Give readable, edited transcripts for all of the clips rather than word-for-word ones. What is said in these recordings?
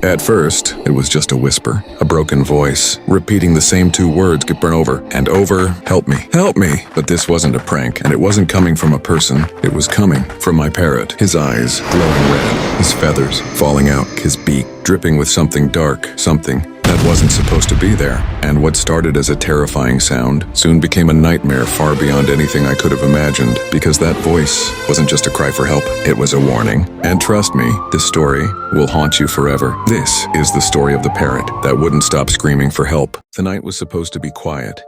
At first, it was just a whisper, a broken voice, repeating the same two words over and over, "Help me, help me." But this wasn't a prank, and it wasn't coming from a person. It was coming from my parrot, his eyes glowing red, his feathers falling out, his beak dripping with something dark, something that wasn't supposed to be there. And what started as a terrifying sound soon became a nightmare far beyond anything I could have imagined, because that voice wasn't just a cry for help, it was a warning. And trust me, this story will haunt you forever. This is the story of the parrot that wouldn't stop screaming for help. The night was supposed to be quiet.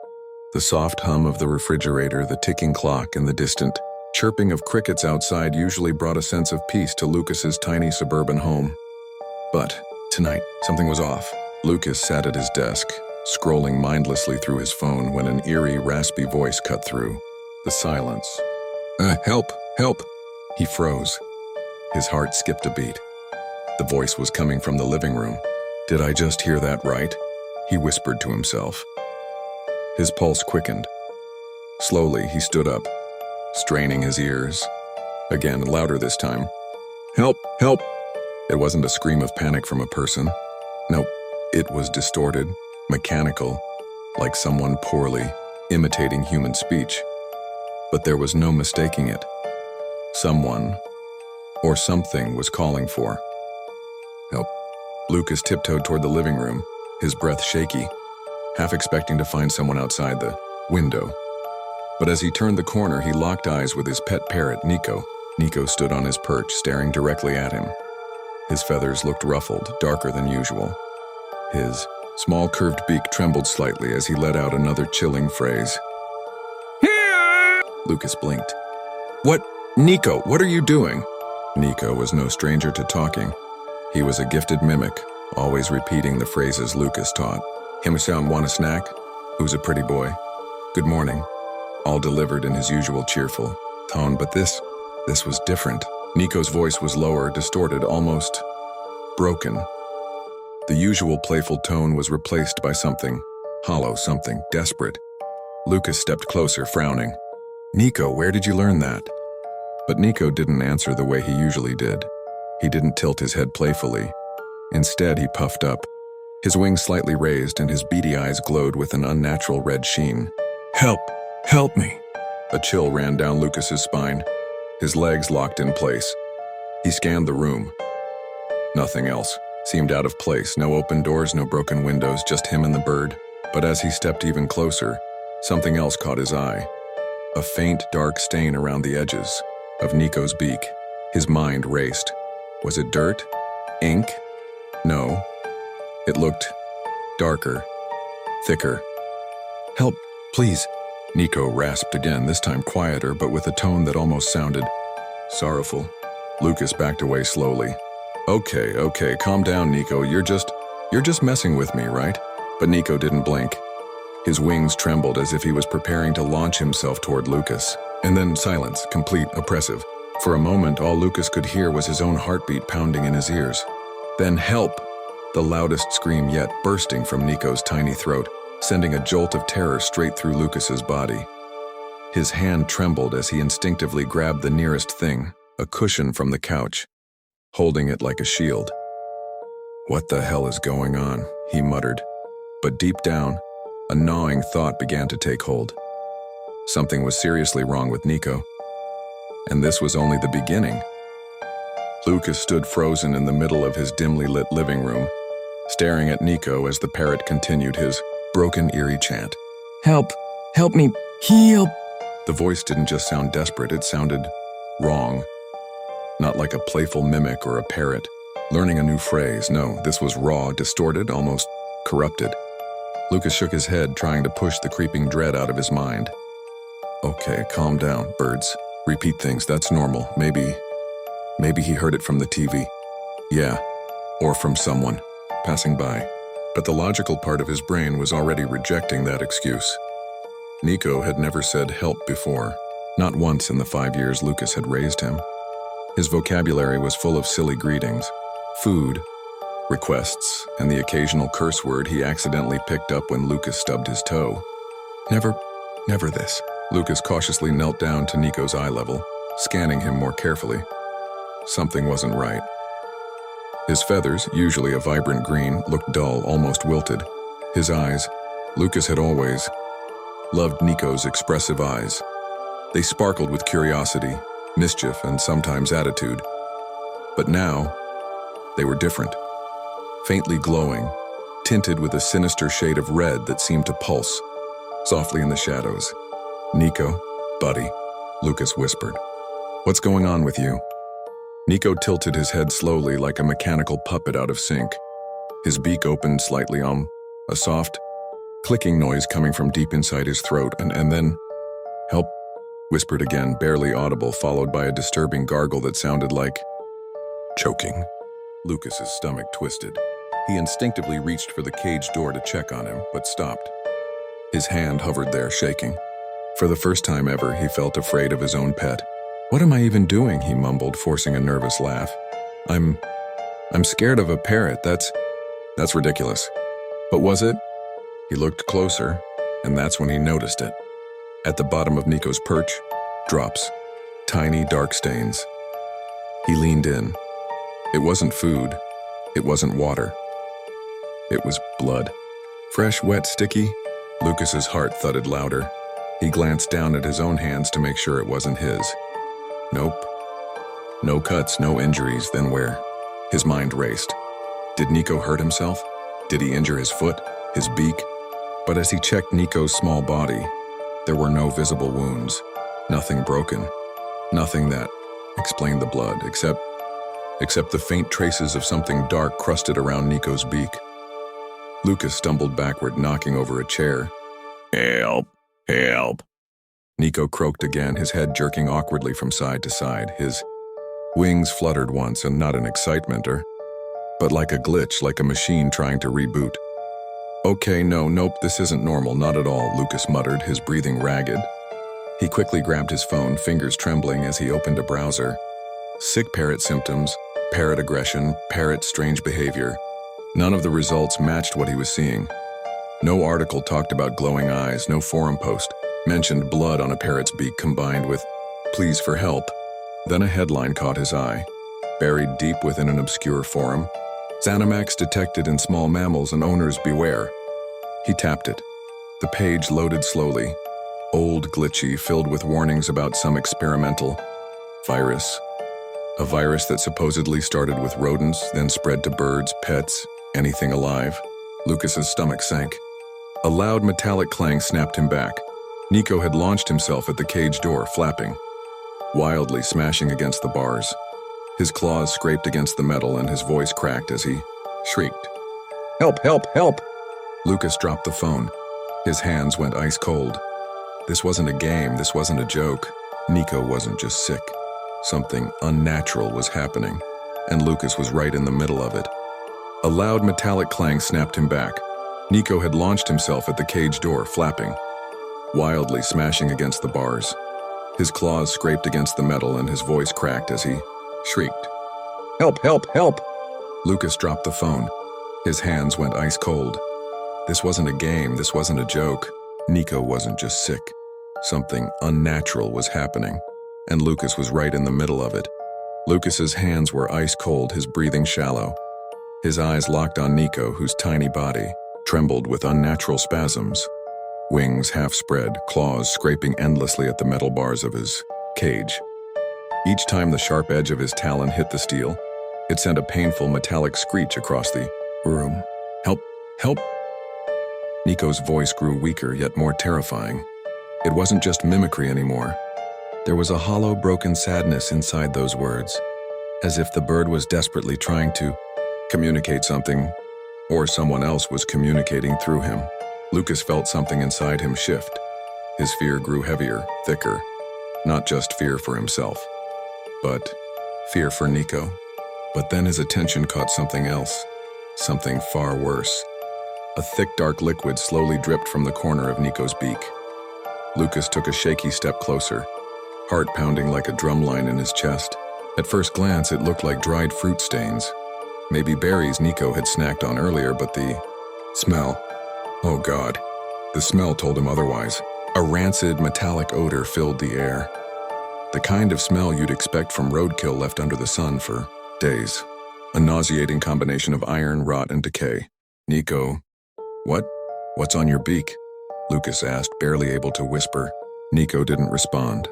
The soft hum of the refrigerator, the ticking clock, and the distant chirping of crickets outside usually brought a sense of peace to Lucas's tiny suburban home. But tonight, something was off. Lucas sat at his desk, scrolling mindlessly through his phone when an eerie, raspy voice cut through the silence. Help, help. He froze. His heart skipped a beat. The voice was coming from the living room. Did I just hear that right? He whispered to himself. His pulse quickened. Slowly, he stood up, straining his ears. Again, louder this time. Help, help. It wasn't a scream of panic from a person. No. It was distorted, mechanical, like someone poorly imitating human speech. But there was no mistaking it. Someone or something was calling for help. Lucas tiptoed toward the living room, his breath shaky, half expecting to find someone outside the window. But as he turned the corner, he locked eyes with his pet parrot, Nico. Nico stood on his perch, staring directly at him. His feathers looked ruffled, darker than usual. His small curved beak trembled slightly as he let out another chilling phrase. Lucas blinked. What? Nico, what are you doing? Nico was no stranger to talking. He was a gifted mimic, always repeating the phrases Lucas taught. Him-san, want a snack? Who's a pretty boy? Good morning. All delivered in his usual cheerful tone, but this was different. Nico's voice was lower, distorted, almost broken. The usual playful tone was replaced by something hollow, something desperate. Lucas stepped closer, frowning. Nico, where did you learn that? But Nico didn't answer the way he usually did. He didn't tilt his head playfully. Instead, he puffed up, his wings slightly raised and his beady eyes glowed with an unnatural red sheen. Help! Help me! A chill ran down Lucas's spine. His legs locked in place. He scanned the room. Nothing else seemed out of place. No open doors, no broken windows, just him and the bird. But as he stepped even closer, something else caught his eye. A faint, dark stain around the edges of Nico's beak. His mind raced. Was it dirt? Ink? No. It looked darker, thicker. Help, please. Nico rasped again, this time quieter, but with a tone that almost sounded sorrowful. Lucas backed away slowly. Okay, calm down, Nico. You're just messing with me, right? But Nico didn't blink. His wings trembled as if he was preparing to launch himself toward Lucas. And then silence, complete, oppressive. For a moment, all Lucas could hear was his own heartbeat pounding in his ears. Then help! The loudest scream yet, bursting from Nico's tiny throat, sending a jolt of terror straight through Lucas's body. His hand trembled as he instinctively grabbed the nearest thing, a cushion from the couch, holding it like a shield. What the hell is going on? He muttered. But deep down, a gnawing thought began to take hold. Something was seriously wrong with Nico. And this was only the beginning. Lucas stood frozen in the middle of his dimly lit living room, staring at Nico as the parrot continued his broken, eerie chant. Help! Help me! Help! The voice didn't just sound desperate, it sounded wrong. Not like a playful mimic or a parrot learning a new phrase. No, this was raw, distorted, almost corrupted. Lucas shook his head, trying to push the creeping dread out of his mind. Okay, calm down, birds. Repeat things, that's normal. Maybe he heard it from the TV. Yeah, or from someone passing by. But the logical part of his brain was already rejecting that excuse. Nico had never said help before, not once in the 5 years Lucas had raised him. His vocabulary was full of silly greetings, food, requests, and the occasional curse word he accidentally picked up when Lucas stubbed his toe. Never this. Lucas cautiously knelt down to Nico's eye level, scanning him more carefully. Something wasn't right. His feathers, usually a vibrant green, looked dull, almost wilted. His eyes, Lucas had always loved Nico's expressive eyes. They sparkled with curiosity, mischief, and sometimes attitude. But now, they were different. Faintly glowing, tinted with a sinister shade of red that seemed to pulse softly in the shadows. "Nico, buddy," Lucas whispered. "What's going on with you?" Nico tilted his head slowly like a mechanical puppet out of sync. His beak opened slightly, a soft, clicking noise coming from deep inside his throat, and then, "Help," whispered again, barely audible, followed by a disturbing gargle that sounded like choking. Lucas's stomach twisted. He instinctively reached for the cage door to check on him, but stopped. His hand hovered there, shaking. For the first time ever, he felt afraid of his own pet. "What am I even doing?" he mumbled, forcing a nervous laugh. I'm scared of a parrot. That's ridiculous." "But was it?" He looked closer, and that's when he noticed it. At the bottom of Nico's perch, drops, tiny dark stains. He leaned in. It wasn't food. It wasn't water. It was blood. Fresh, wet, sticky. Lucas's heart thudded louder. He glanced down at his own hands to make sure it wasn't his. Nope. No cuts, no injuries, then where? His mind raced. Did Nico hurt himself? Did he injure his foot, his beak? But as he checked Nico's small body, there were no visible wounds. Nothing broken. Nothing that explained the blood, except the faint traces of something dark crusted around Nico's beak. Lucas stumbled backward, knocking over a chair. "Help! Help!" Nico croaked again, his head jerking awkwardly from side to side. His wings fluttered once, and not in excitement, but like a glitch, like a machine trying to reboot. "Okay, nope, this isn't normal, not at all," Lucas muttered, his breathing ragged. He quickly grabbed his phone, fingers trembling as he opened a browser. Sick parrot symptoms, parrot aggression, parrot strange behavior. None of the results matched what he was seeing. No article talked about glowing eyes, no forum post mentioned blood on a parrot's beak combined with "please for help." Then a headline caught his eye. Buried deep within an obscure forum, "Xanamax detected in small mammals and owners beware." He tapped it. The page loaded slowly. Old, glitchy, filled with warnings about some experimental virus. A virus that supposedly started with rodents, then spread to birds, pets, anything alive. Lucas's stomach sank. A loud metallic clang snapped him back. Nico had launched himself at the cage door, flapping, wildly smashing against the bars. His claws scraped against the metal and his voice cracked as he shrieked. "Help, help, help!" Lucas dropped the phone. His hands went ice cold. This wasn't a game, this wasn't a joke. Nico wasn't just sick. Something unnatural was happening, and Lucas was right in the middle of it. A loud metallic clang snapped him back. Nico had launched himself at the cage door, flapping, wildly smashing against the bars. His claws scraped against the metal and his voice cracked as he shrieked. "Help, help, help!" Lucas dropped the phone. His hands went ice cold. This wasn't a game, this wasn't a joke. Nico wasn't just sick. Something unnatural was happening, and Lucas was right in the middle of it. Lucas's hands were ice cold, his breathing shallow. His eyes locked on Nico, whose tiny body trembled with unnatural spasms. Wings half spread, claws scraping endlessly at the metal bars of his cage. Each time the sharp edge of his talon hit the steel, it sent a painful metallic screech across the room. "Help! Help!" Nico's voice grew weaker, yet more terrifying. It wasn't just mimicry anymore. There was a hollow, broken sadness inside those words, as if the bird was desperately trying to communicate something, or someone else was communicating through him. Lucas felt something inside him shift. His fear grew heavier, thicker. Not just fear for himself, but fear for Nico. But then his attention caught something else, something far worse. A thick, dark liquid slowly dripped from the corner of Nico's beak. Lucas took a shaky step closer, heart pounding like a drumline in his chest. At first glance, it looked like dried fruit stains. Maybe berries Nico had snacked on earlier, but the smell, oh God, the smell told him otherwise. A rancid, metallic odor filled the air. The kind of smell you'd expect from roadkill left under the sun for days. a nauseating combination of iron, rot, and decay. "Nico, what? What's on your beak?" Lucas asked, barely able to whisper. Nico didn't respond.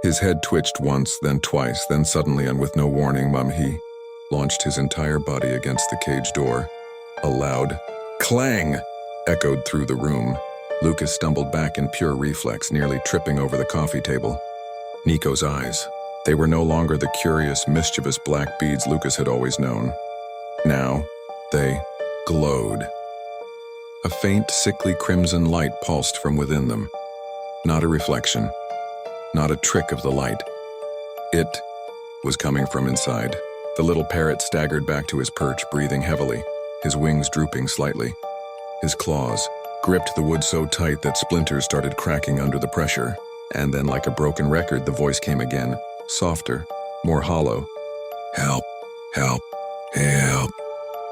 His head twitched once, then twice, then suddenly, and with no warning, he launched his entire body against the cage door. A loud clang echoed through the room. Lucas stumbled back in pure reflex, nearly tripping over the coffee table. Nico's eyes. They were no longer the curious, mischievous black beads Lucas had always known. Now, they glowed. A faint, sickly crimson light pulsed from within them. Not a reflection. Not a trick of the light. It was coming from inside. The little parrot staggered back to his perch, breathing heavily, his wings drooping slightly. His claws gripped the wood so tight that splinters started cracking under the pressure. And then, like a broken record, the voice came again, softer, more hollow. "Help, help, help."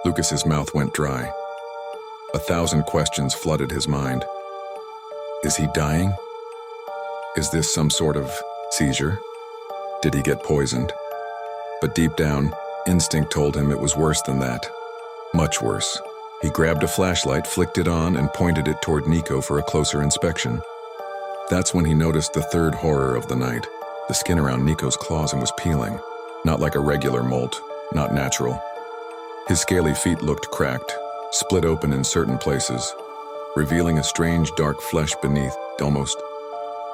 Lucas's mouth went dry. 1,000 questions flooded his mind. Is he dying? Is this some sort of seizure? Did he get poisoned? But deep down, instinct told him it was worse than that. Much worse. He grabbed a flashlight, flicked it on, and pointed it toward Nico for a closer inspection. That's when he noticed the third horror of the night. The skin around Nico's claws was peeling. Not like a regular molt, not natural. His scaly feet looked cracked, split open in certain places, revealing a strange dark flesh beneath, almost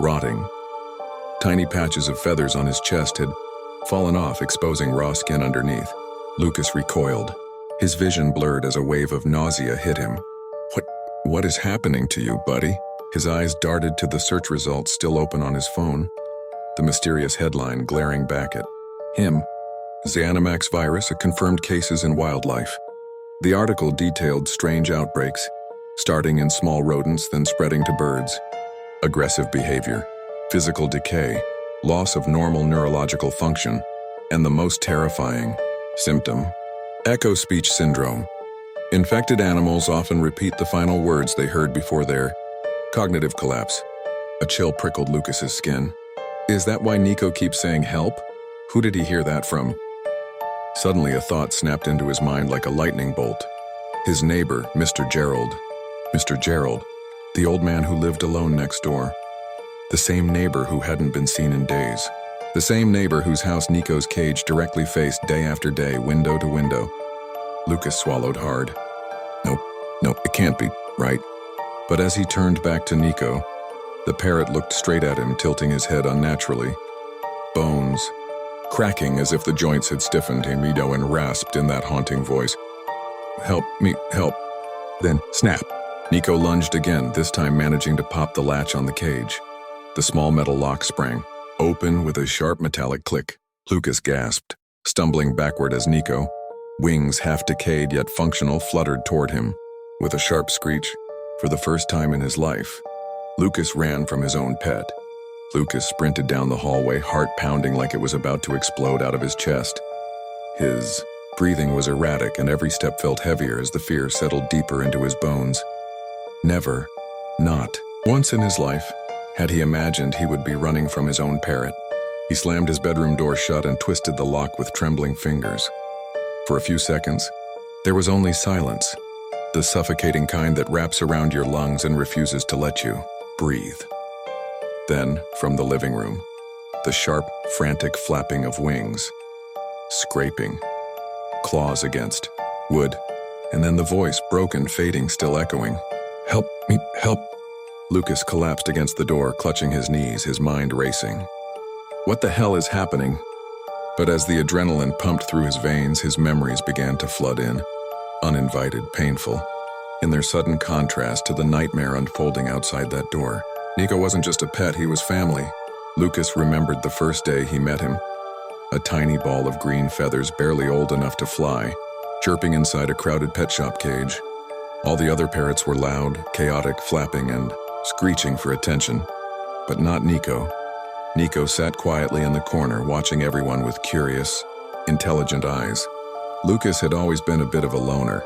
rotting. Tiny patches of feathers on his chest had fallen off, exposing raw skin underneath. Lucas recoiled. His vision blurred as a wave of nausea hit him. What is happening to you, buddy?" His eyes darted to the search results still open on his phone, the mysterious headline glaring back at him. "Xanamax virus, a confirmed cases in wildlife." The article detailed strange outbreaks, starting in small rodents, then spreading to birds. Aggressive behavior, physical decay, loss of normal neurological function, and the most terrifying symptom, echo speech syndrome. Infected animals often repeat the final words they heard before their cognitive collapse. A chill prickled Lucas's skin. Is that why Nico keeps saying help? Who did he hear that from? Suddenly a thought snapped into his mind like a lightning bolt. His neighbor, Mr. Gerald. Mr. Gerald, the old man who lived alone next door. The same neighbor who hadn't been seen in days. The same neighbor whose house Nico's cage directly faced day after day, window to window. Lucas swallowed hard. Nope, it can't be, right? But as he turned back to Nico, the parrot looked straight at him, tilting his head unnaturally. Bones, cracking as if the joints had stiffened, Nico, and rasped in that haunting voice. "Help me, help." Then, snap. Nico lunged again, this time managing to pop the latch on the cage. The small metal lock sprang open with a sharp metallic click. Lucas gasped, stumbling backward as Nico, wings half decayed yet functional, fluttered toward him. With a sharp screech, for the first time in his life, Lucas ran from his own pet. Lucas sprinted down the hallway, heart pounding like it was about to explode out of his chest. His breathing was erratic, and every step felt heavier as the fear settled deeper into his bones. Never, not once in his life, had he imagined he would be running from his own parrot. He slammed his bedroom door shut and twisted the lock with trembling fingers. For a few seconds, there was only silence, the suffocating kind that wraps around your lungs and refuses to let you breathe. Then, from the living room, the sharp, frantic flapping of wings, scraping, claws against wood, and then the voice, broken, fading, still echoing. "Help me, help." Lucas collapsed against the door, clutching his knees, his mind racing. What the hell is happening? But as the adrenaline pumped through his veins, his memories began to flood in, uninvited, painful, in their sudden contrast to the nightmare unfolding outside that door. Nico wasn't just a pet, he was family. Lucas remembered the first day he met him. A tiny ball of green feathers, barely old enough to fly, chirping inside a crowded pet shop cage. All the other parrots were loud, chaotic, flapping and screeching for attention. But not Nico. Nico sat quietly in the corner, watching everyone with curious, intelligent eyes. Lucas had always been a bit of a loner.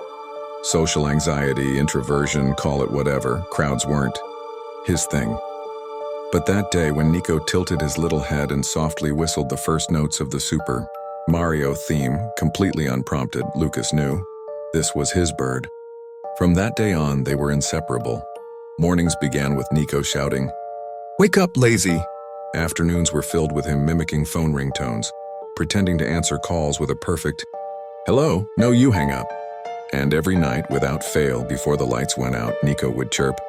Social anxiety, introversion, call it whatever, crowds weren't his thing. But that day when Nico tilted his little head and softly whistled the first notes of the super Mario theme, completely unprompted, Lucas knew. This was his bird. From that day on, they were inseparable. Mornings began with Nico shouting, "Wake up, lazy!" Afternoons were filled with him mimicking phone ringtones, pretending to answer calls with a perfect, "Hello, no, you hang up." And every night, without fail, before the lights went out, Nico would chirp,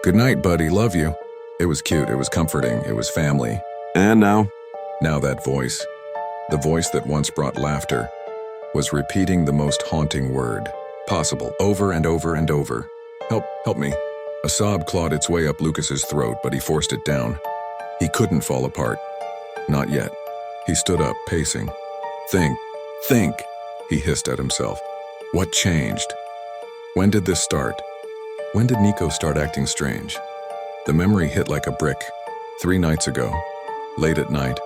"Good night, buddy, love you." It was cute, it was comforting, it was family. And now that voice, the voice that once brought laughter, was repeating the most haunting word possible, over and over and over. Help me." A sob clawed its way up Lucas's throat, but he forced it down. He couldn't fall apart. Not yet. He stood up, pacing. Think, he hissed at himself. What changed? When did this start? When did Nico start acting strange? The memory hit like a brick. 3 nights ago, late at night.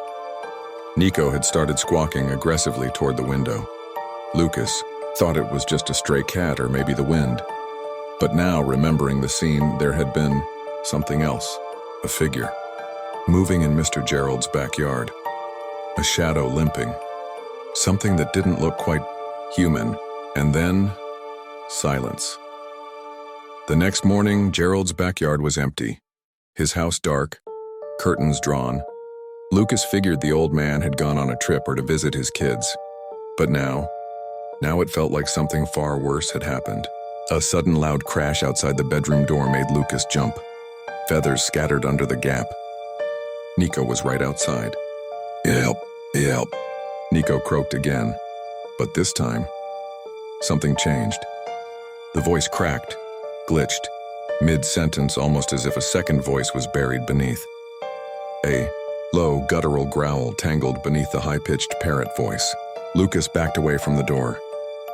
Nico had started squawking aggressively toward the window. Lucas thought it was just a stray cat or maybe the wind. But now, remembering the scene, there had been something else, a figure, moving in Mr. Gerald's backyard, a shadow limping, something that didn't look quite human, and then silence. The next morning, Gerald's backyard was empty, his house dark, curtains drawn. Lucas figured the old man had gone on a trip or to visit his kids. But now it felt like something far worse had happened. A sudden loud crash outside the bedroom door made Lucas jump. Feathers scattered under the gap. Nico was right outside. Help, help, Nico croaked again. But this time, something changed. The voice cracked, glitched, mid-sentence, almost as if a second voice was buried beneath. A low, guttural growl tangled beneath the high-pitched parrot voice. Lucas backed away from the door.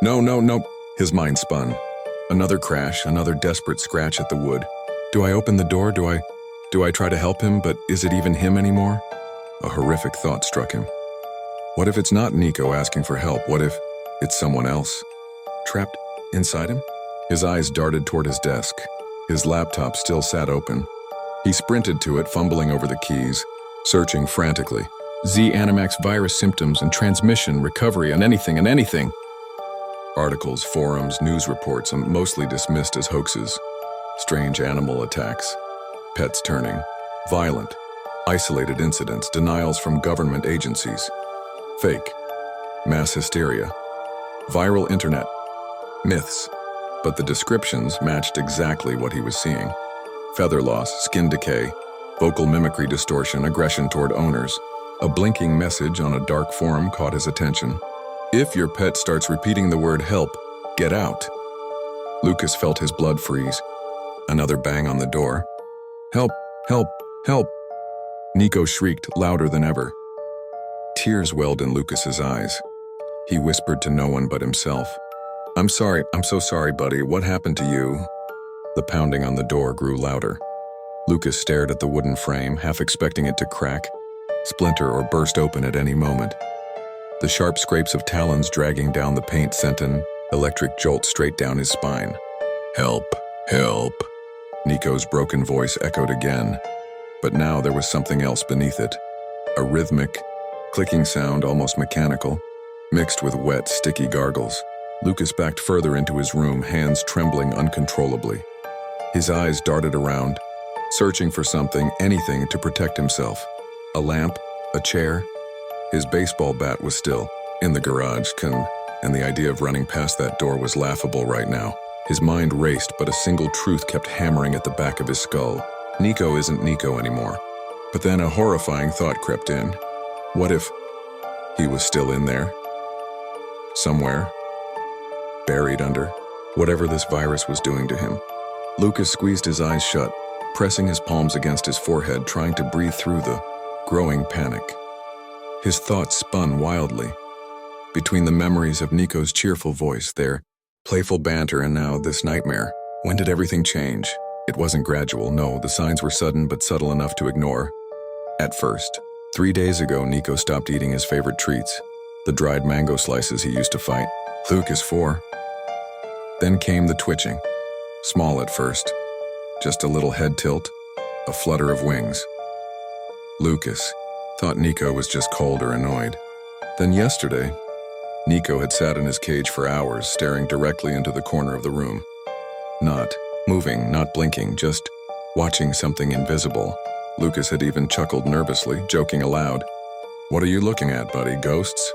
No, his mind spun. Another crash, another desperate scratch at the wood. Do I open the door? Do I try to help him, but is it even him anymore? A horrific thought struck him. What if it's not Nico asking for help? What if it's someone else? Trapped inside him? His eyes darted toward his desk. His laptop still sat open. He sprinted to it, fumbling over the keys, searching frantically. Z-Animax virus symptoms and transmission, recovery, and anything. Articles, forums, news reports, mostly dismissed as hoaxes. Strange animal attacks. Pets turning. Violent. Isolated incidents. Denials from government agencies. Fake. Mass hysteria. Viral internet. Myths. But the descriptions matched exactly what he was seeing. Feather loss, skin decay, vocal mimicry distortion, aggression toward owners. A blinking message on a dark forum caught his attention. If your pet starts repeating the word help, get out. Lucas felt his blood freeze. Another bang on the door. Help, help, help. Nico shrieked louder than ever. Tears welled in Lucas's eyes. He whispered to no one but himself. I'm so sorry, buddy. What happened to you? The pounding on the door grew louder. Lucas stared at the wooden frame, half expecting it to crack, splinter, or burst open at any moment. The sharp scrapes of talons dragging down the paint sent an electric jolt straight down his spine. Help, help. Nico's broken voice echoed again, but now there was something else beneath it. A rhythmic, clicking sound, almost mechanical, mixed with wet, sticky gargles. Lucas backed further into his room, hands trembling uncontrollably. His eyes darted around, searching for something, anything to protect himself. A lamp, a chair. His baseball bat was still in the garage, and the idea of running past that door was laughable right now. His mind raced, but a single truth kept hammering at the back of his skull. Nico isn't Nico anymore. But then a horrifying thought crept in. What if he was still in there? Somewhere. Buried under whatever this virus was doing to him. Lucas squeezed his eyes shut, pressing his palms against his forehead, trying to breathe through the growing panic. His thoughts spun wildly. Between the memories of Nico's cheerful voice, their playful banter, and now this nightmare. When did everything change? It wasn't gradual, no, the signs were sudden but subtle enough to ignore. At first, 3 days ago, Nico stopped eating his favorite treats, the dried mango slices he used to fight. Lucas 4. Then came the twitching. Small at first, just a little head tilt, a flutter of wings. Lucas thought Nico was just cold or annoyed. Then yesterday, Nico had sat in his cage for hours, staring directly into the corner of the room. Not moving, not blinking, just watching something invisible. Lucas had even chuckled nervously, joking aloud. "What are you looking at, buddy, ghosts?"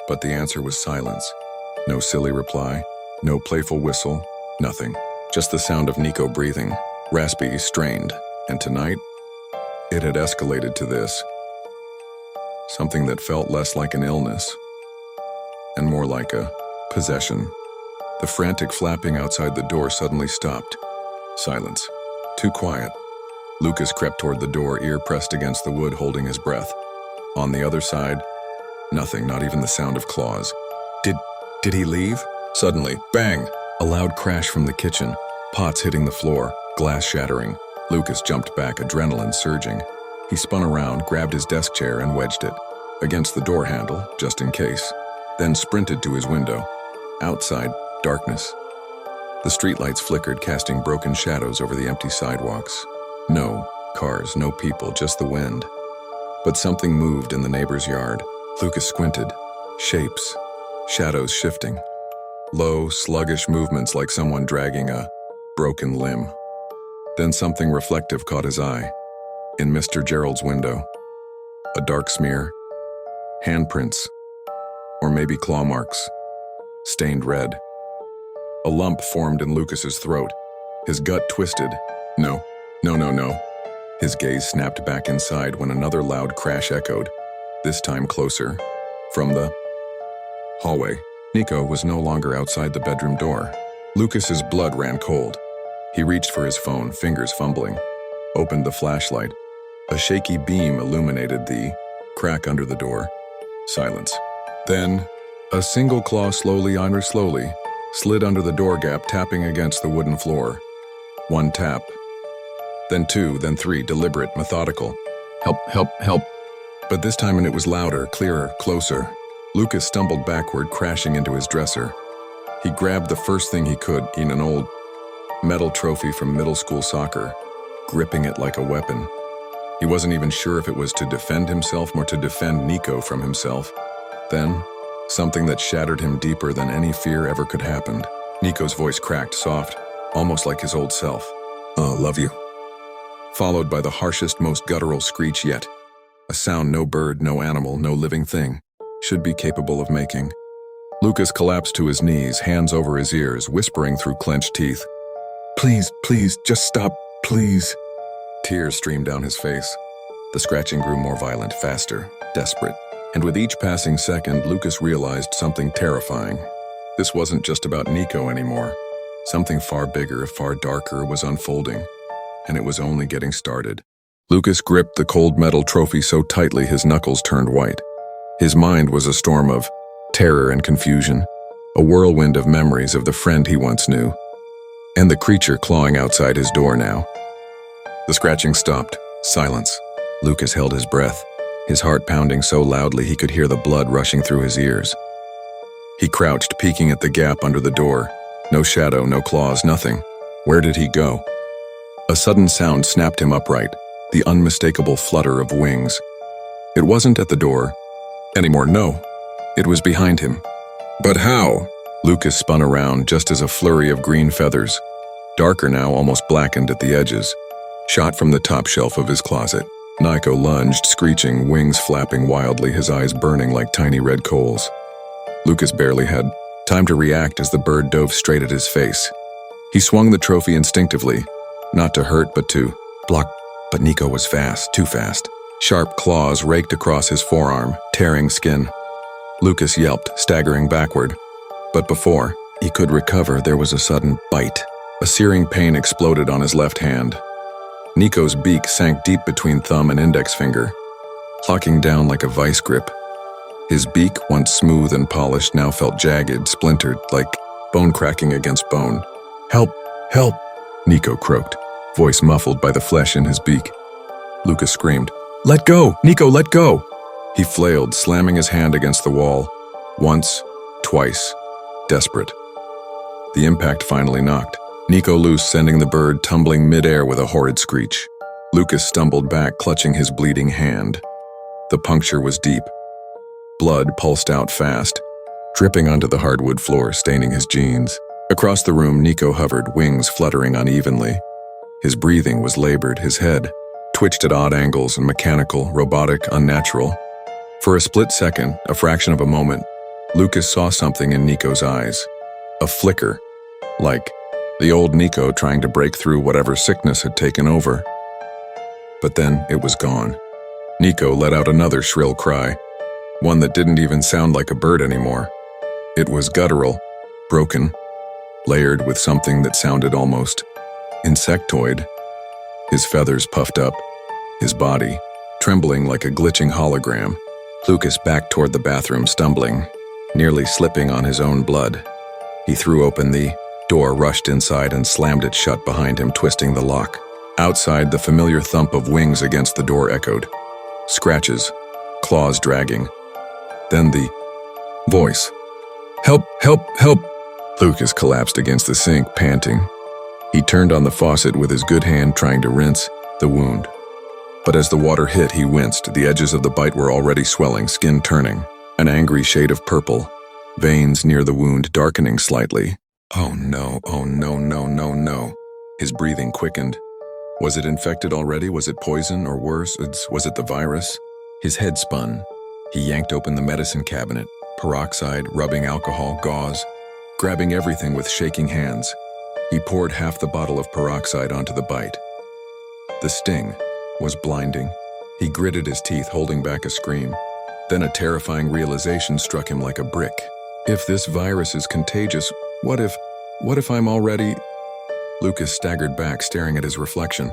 But the answer was silence. No silly reply, no playful whistle, nothing. Just the sound of Nico breathing, raspy, strained. And tonight, it had escalated to this. Something that felt less like an illness and more like a possession. The frantic flapping outside the door suddenly stopped. Silence. Too quiet. Lucas crept toward the door, ear pressed against the wood, holding his breath. On the other side, nothing, not even the sound of claws. Did he leave? Suddenly, bang! A loud crash from the kitchen, pots hitting the floor, glass shattering. Lucas jumped back, adrenaline surging. He spun around, grabbed his desk chair and wedged it against the door handle, just in case, then sprinted to his window. Outside, darkness. The streetlights flickered, casting broken shadows over the empty sidewalks. No cars, no people, just the wind. But something moved in the neighbor's yard. Lucas squinted. Shapes, shadows shifting. Low, sluggish movements like someone dragging a broken limb. Then something reflective caught his eye. In Mr. Gerald's window. A dark smear. Handprints. Or maybe claw marks. Stained red. A lump formed in Lucas's throat. His gut twisted. No. His gaze snapped back inside when another loud crash echoed, this time closer, from the hallway. Nico was no longer outside the bedroom door. Lucas's blood ran cold. He reached for his phone, fingers fumbling, opened the flashlight. A shaky beam illuminated the crack under the door. Silence. Then, a single claw slowly slid under the door gap, tapping against the wooden floor. One tap. Then two, then three, deliberate, methodical. Help. But this time it was louder, clearer, closer. Lucas stumbled backward, crashing into his dresser. He grabbed the first thing he could, an old metal trophy from middle school soccer, gripping it like a weapon. He wasn't even sure if it was to defend himself or to defend Nico from himself. Then, something that shattered him deeper than any fear ever could happen. Nico's voice cracked, soft, almost like his old self. Love you. Followed by the harshest, most guttural screech yet. A sound no bird, no animal, no living thing should be capable of making. Lucas collapsed to his knees, hands over his ears, whispering through clenched teeth. Please, just stop, please. Tears streamed down his face. The scratching grew more violent, faster, desperate. And with each passing second, Lucas realized something terrifying. This wasn't just about Nico anymore. Something far bigger, far darker was unfolding. And it was only getting started. Lucas gripped the cold metal trophy so tightly his knuckles turned white. His mind was a storm of terror and confusion, a whirlwind of memories of the friend he once knew, and the creature clawing outside his door now. The scratching stopped. Silence. Lucas held his breath, his heart pounding so loudly he could hear the blood rushing through his ears. He crouched, peeking at the gap under the door. No shadow, no claws, nothing. Where did he go? A sudden sound snapped him upright, the unmistakable flutter of wings. It wasn't at the door anymore, no. It was behind him. But how? Lucas spun around just as a flurry of green feathers, darker now, almost blackened at the edges, shot from the top shelf of his closet. Nico lunged, screeching, wings flapping wildly, his eyes burning like tiny red coals. Lucas barely had time to react as the bird dove straight at his face. He swung the trophy instinctively, not to hurt, but to block. But Nico was fast, too fast. Sharp claws raked across his forearm, tearing skin. Lucas yelped, staggering backward. But before he could recover, there was a sudden bite. A searing pain exploded on his left hand. Nico's beak sank deep between thumb and index finger, locking down like a vice grip. His beak, once smooth and polished, now felt jagged, splintered, like bone cracking against bone. Help! Nico croaked, voice muffled by the flesh in his beak. Lucas screamed, "Let go! Nico, let go!" He flailed, slamming his hand against the wall. Once, twice, desperate. The impact finally knocked Nico loose, sending the bird tumbling mid-air with a horrid screech. Lucas stumbled back, clutching his bleeding hand. The puncture was deep. Blood pulsed out fast. dripping onto the hardwood floor, staining his jeans. Across the room, Nico hovered, wings fluttering unevenly. His breathing was labored, his head twitched at odd angles and mechanical, robotic, unnatural. For a split second, a fraction of a moment, Lucas saw something in Nico's eyes. A flicker, like the old Nico trying to break through whatever sickness had taken over. But then it was gone. Nico let out another shrill cry, one that didn't even sound like a bird anymore. It was guttural, broken, layered with something that sounded almost insectoid. His feathers puffed up, his body trembling like a glitching hologram. Lucas backed toward the bathroom, stumbling, nearly slipping on his own blood. He threw open the door, rushed inside, and slammed it shut behind him, twisting the lock. Outside, the familiar thump of wings against the door echoed. Scratches, claws dragging. Then the voice. "Help, help, help!" Lucas collapsed against the sink, panting. He turned on the faucet with his good hand, trying to rinse the wound. But as the water hit, he winced. The edges of the bite were already swelling, skin turning, an angry shade of purple, veins near the wound darkening slightly. Oh no, oh no, no, no, no. His breathing quickened. Was it infected already? Was it poison, or worse, was it the virus? His head spun. He yanked open the medicine cabinet, peroxide, rubbing alcohol, gauze, grabbing everything with shaking hands. He poured half the bottle of peroxide onto the bite. The sting was blinding. He gritted his teeth, holding back a scream. Then a terrifying realization struck him like a brick. If this virus is contagious, what if I'm already... Lucas staggered back, staring at his reflection.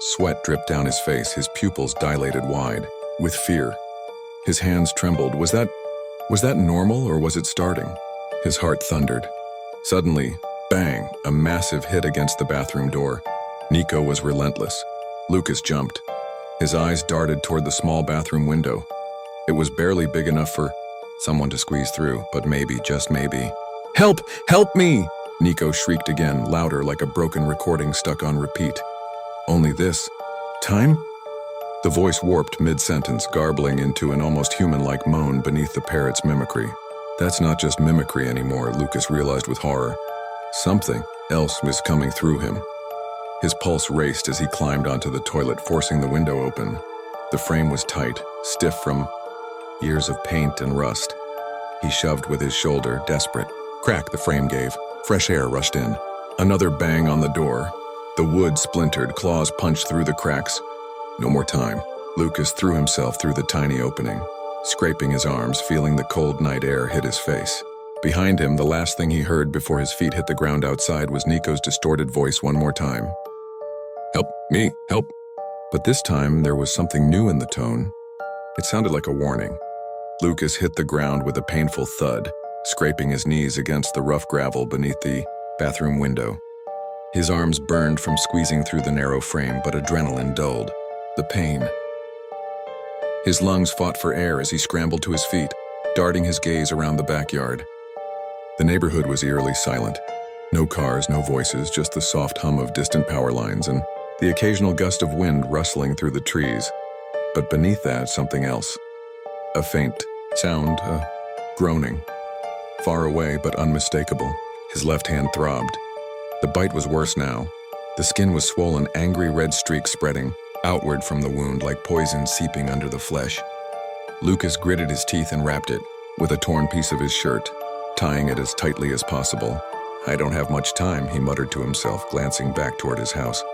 Sweat dripped down his face, his pupils dilated wide, with fear. His hands trembled. Was that normal, or was it starting? His heart thundered. Suddenly, bang, a massive hit against the bathroom door. Nico was relentless. Lucas jumped. His eyes darted toward the small bathroom window. It was barely big enough for someone to squeeze through, but maybe, just maybe. "Help! Help me!" Nico shrieked again, louder, like a broken recording stuck on repeat. Only this time? The voice warped mid-sentence, garbling into an almost human-like moan beneath the parrot's mimicry. That's not just mimicry anymore, Lucas realized with horror. Something else was coming through him. His pulse raced as he climbed onto the toilet, forcing the window open. The frame was tight, stiff from years of paint and rust. He shoved with his shoulder, desperate. Crack, the frame gave. Fresh air rushed in. Another bang on the door. The wood splintered, claws punched through the cracks. No more time. Lucas threw himself through the tiny opening, scraping his arms, feeling the cold night air hit his face. Behind him, the last thing he heard before his feet hit the ground outside was Nico's distorted voice one more time. "Help me, help." But this time, there was something new in the tone. It sounded like a warning. Lucas hit the ground with a painful thud, scraping his knees against the rough gravel beneath the bathroom window. His arms burned from squeezing through the narrow frame, but adrenaline dulled. The pain. His lungs fought for air as he scrambled to his feet, darting his gaze around the backyard. The neighborhood was eerily silent. No cars, no voices, just the soft hum of distant power lines and the occasional gust of wind rustling through the trees. But beneath that, something else. A faint sound, a groaning. Far away, but unmistakable. His left hand throbbed. The bite was worse now. The skin was swollen, angry red streaks spreading outward from the wound like poison seeping under the flesh. Lucas gritted his teeth and wrapped it with a torn piece of his shirt, tying it as tightly as possible. "I don't have much time," he muttered to himself, glancing back toward his house.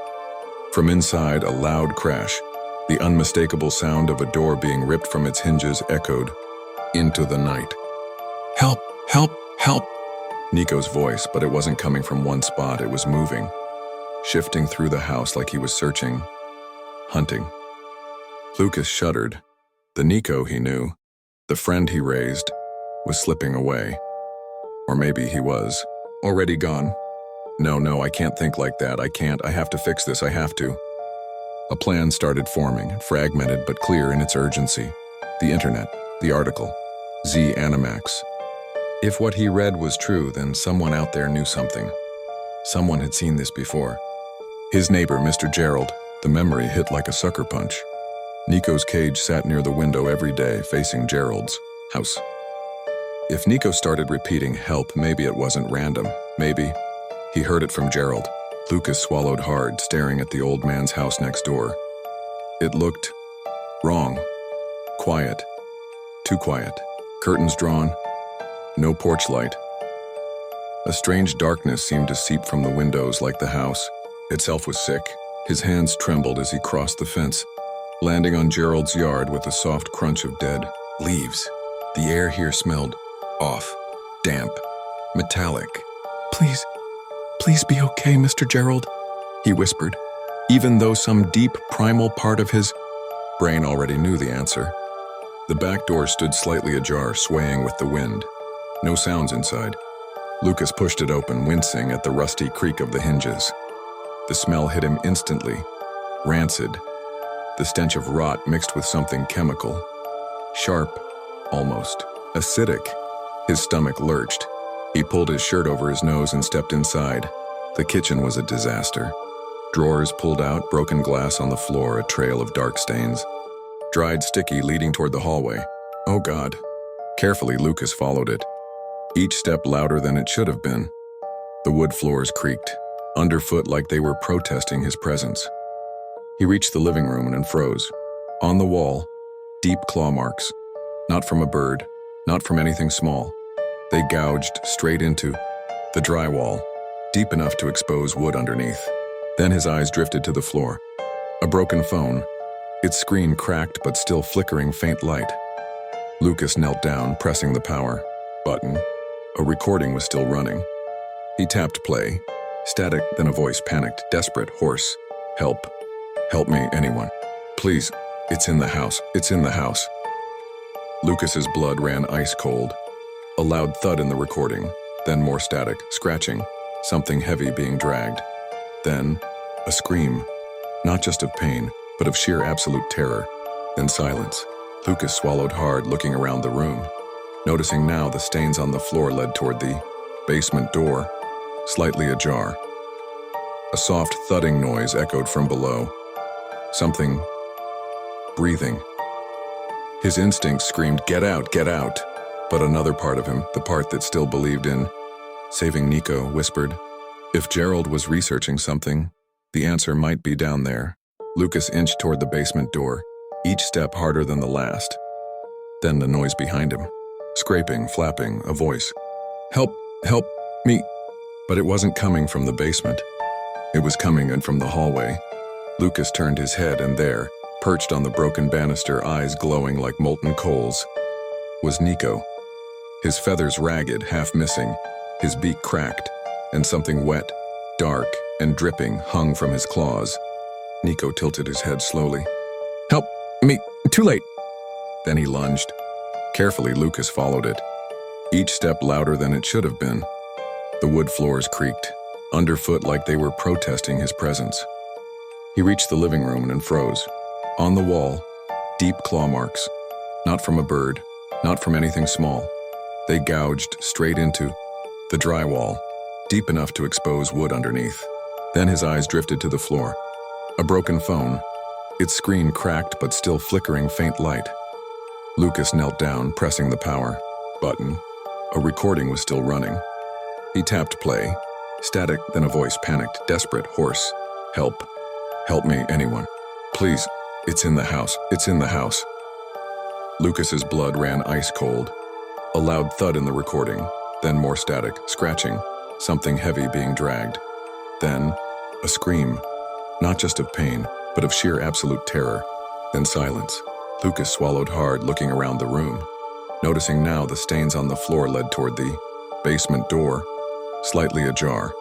From inside, a loud crash. The unmistakable sound of a door being ripped from its hinges echoed into the night. "Help! Help! Help!" Nico's voice, but it wasn't coming from one spot, it was moving, shifting through the house like he was searching, hunting. Lucas shuddered. The Nico he knew, the friend he raised, was slipping away. Or maybe he was already gone. No, I can't think like that. I have to fix this, I have to. A plan started forming, fragmented but clear in its urgency. The internet, the article, Z Animax. If what he read was true, then someone out there knew something. Someone had seen this before. His neighbor, Mr. Gerald. The memory hit like a sucker punch. Nico's cage sat near the window every day, facing Gerald's house. If Nico started repeating help, maybe it wasn't random. Maybe he heard it from Gerald. Lucas swallowed hard, staring at the old man's house next door. It looked wrong. Quiet. Too quiet. Curtains drawn. No porch light. A strange darkness seemed to seep from the windows like the house itself was sick. His hands trembled as he crossed the fence, landing on Gerald's yard with a soft crunch of dead leaves. The air here smelled off, damp, metallic. Please be okay, Mr. Gerald, he whispered, even though some deep, primal part of his brain already knew the answer. The back door stood slightly ajar, swaying with the wind. No sounds inside. Lucas pushed it open, wincing at the rusty creak of the hinges. The smell hit him instantly. Rancid. The stench of rot mixed with something chemical. Sharp, almost. Acidic. His stomach lurched. He pulled his shirt over his nose and stepped inside. The kitchen was a disaster. Drawers pulled out, broken glass on the floor, a trail of dark stains. Dried sticky leading toward the hallway. Oh God. Carefully, Lucas followed it. Each step louder than it should have been. The wood floors creaked, underfoot like they were protesting his presence. He reached the living room and froze. On the wall, deep claw marks. Not from a bird, not from anything small. They gouged straight into the drywall, deep enough to expose wood underneath. Then his eyes drifted to the floor. A broken phone, its screen cracked but still flickering faint light. Lucas knelt down, pressing the power button. A recording was still running. He tapped play. Static, then a voice, panicked, desperate, hoarse. Help. Help me, anyone. Please. It's in the house. It's in the house. Lucas's blood ran ice cold. A loud thud in the recording, then more static, scratching, something heavy being dragged. Then, a scream, not just of pain, but of sheer absolute terror. Then silence. Lucas swallowed hard, looking around the room. Noticing now the stains on the floor led toward the basement door, slightly ajar. A soft thudding noise echoed from below. Something breathing. His instincts screamed, "Get out, get out!" But another part of him, the part that still believed in saving Nico, whispered, if Gerald was researching something, the answer might be down there. Lucas inched toward the basement door, each step harder than the last. Then the noise behind him. Scraping, flapping, a voice. Help me. But it wasn't coming from the basement. It was coming in from the hallway. Lucas turned his head, and there, perched on the broken banister, eyes glowing like molten coals, was Nico. His feathers ragged, half missing, his beak cracked, and something wet, dark, and dripping hung from his claws. Nico tilted his head slowly. Help me, too late. Then he lunged. Carefully, Lucas followed it, each step louder than it should have been. The wood floors creaked, underfoot like they were protesting his presence. He reached the living room and froze. On the wall, deep claw marks. Not from a bird, not from anything small. They gouged straight into the drywall, deep enough to expose wood underneath. Then his eyes drifted to the floor. A broken phone, its screen cracked but still flickering faint light. Lucas knelt down, pressing the power button. A recording was still running. He tapped play. Static, then a voice, panicked, desperate, hoarse. Help. Help me, anyone. Please. It's in the house. It's in the house. Lucas's blood ran ice cold. A loud thud in the recording, then more static, scratching, something heavy being dragged. Then, a scream, not just of pain, but of sheer absolute terror. Then silence. Lucas swallowed hard, looking around the room. Noticing now the stains on the floor led toward the basement door, slightly ajar.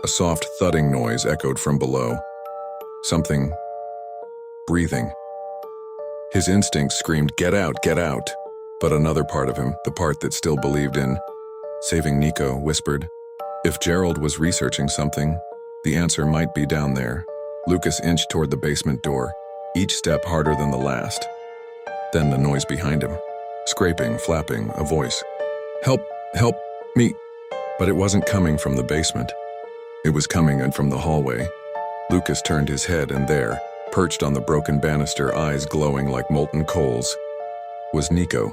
A soft thudding noise echoed from below. Something breathing. His instincts screamed, "Get out, get out!" But another part of him, the part that still believed in saving Nico, whispered, if Gerald was researching something, the answer might be down there. Lucas inched toward the basement door, each step harder than the last. Then the noise behind him. Scraping, flapping, a voice. Help me. But it wasn't coming from the basement. It was coming in from the hallway. Lucas turned his head, and there, perched on the broken banister, eyes glowing like molten coals, was Nico.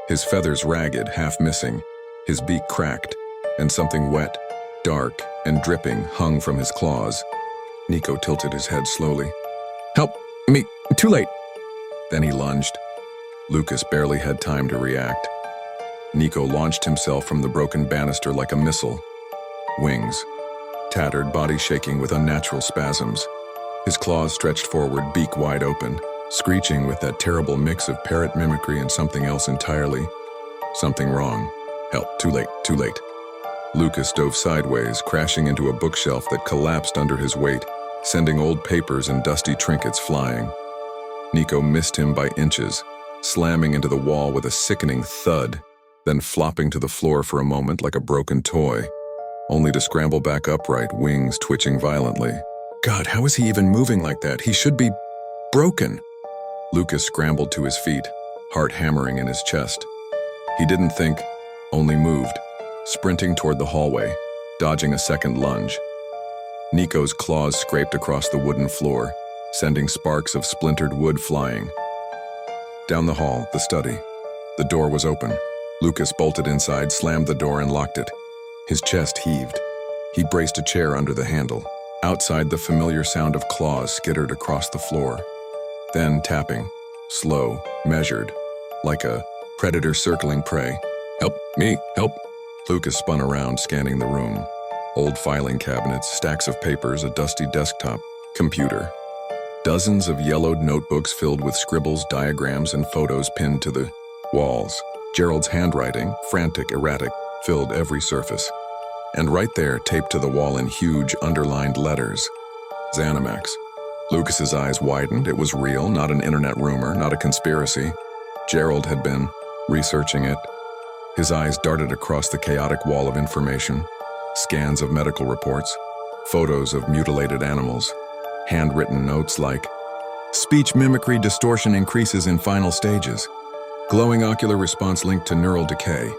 his feathers ragged, half missing, his beak cracked, and something wet, dark, and dripping hung from his claws. Nico tilted his head slowly. "Help me! Too late!" Then he lunged. Lucas barely had time to react. Nico launched himself from the broken banister like a missile. Wings. Tattered, body shaking with unnatural spasms. His claws stretched forward, beak wide open, screeching with that terrible mix of parrot mimicry and something else entirely. Something wrong. Help, too late, too late. Lucas dove sideways, crashing into a bookshelf that collapsed under his weight, sending old papers and dusty trinkets flying. Nico missed him by inches, slamming into the wall with a sickening thud, then flopping to the floor for a moment like a broken toy, only to scramble back upright, wings twitching violently. God, how is he even moving like that? He should be broken. Lucas scrambled to his feet, heart hammering in his chest. He didn't think, only moved, sprinting toward the hallway, dodging a second lunge. Nico's claws scraped across the wooden floor, sending sparks of splintered wood flying. Down the hall, the study. The door was open. Lucas bolted inside, slammed the door, and locked it. His chest heaved. He braced a chair under the handle. Outside, the familiar sound of claws skittered across the floor. Then tapping, slow, measured, like a predator circling prey. "Help me, help!" Lucas spun around, scanning the room. Old filing cabinets, stacks of papers, a dusty desktop, computer. Dozens of yellowed notebooks filled with scribbles, diagrams, and photos pinned to the walls. Gerald's handwriting, frantic, erratic, filled every surface. And right there, taped to the wall in huge, underlined letters, Xanamax. Lucas's eyes widened. It was real, not an internet rumor, not a conspiracy. Gerald had been researching it. His eyes darted across the chaotic wall of information. Scans of medical reports, photos of mutilated animals, handwritten notes like, "Speech mimicry distortion increases in final stages. Glowing ocular response linked to neural decay.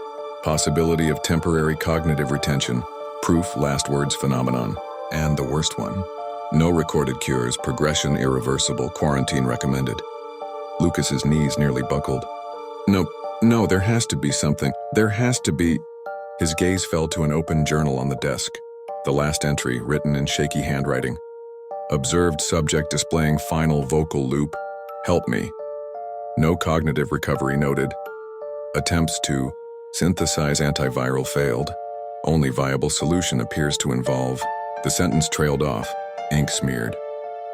Possibility of temporary cognitive retention. Proof last words phenomenon." And the worst one. No recorded cures, progression irreversible, quarantine recommended. Lucas's knees nearly buckled. No, there has to be something. There has to be. His gaze fell to an open journal on the desk. The last entry, written in shaky handwriting. Observed subject displaying final vocal loop. "Help me." No cognitive recovery noted. Attempts to synthesize antiviral failed. Only viable solution appears to involve. The sentence trailed off, ink smeared.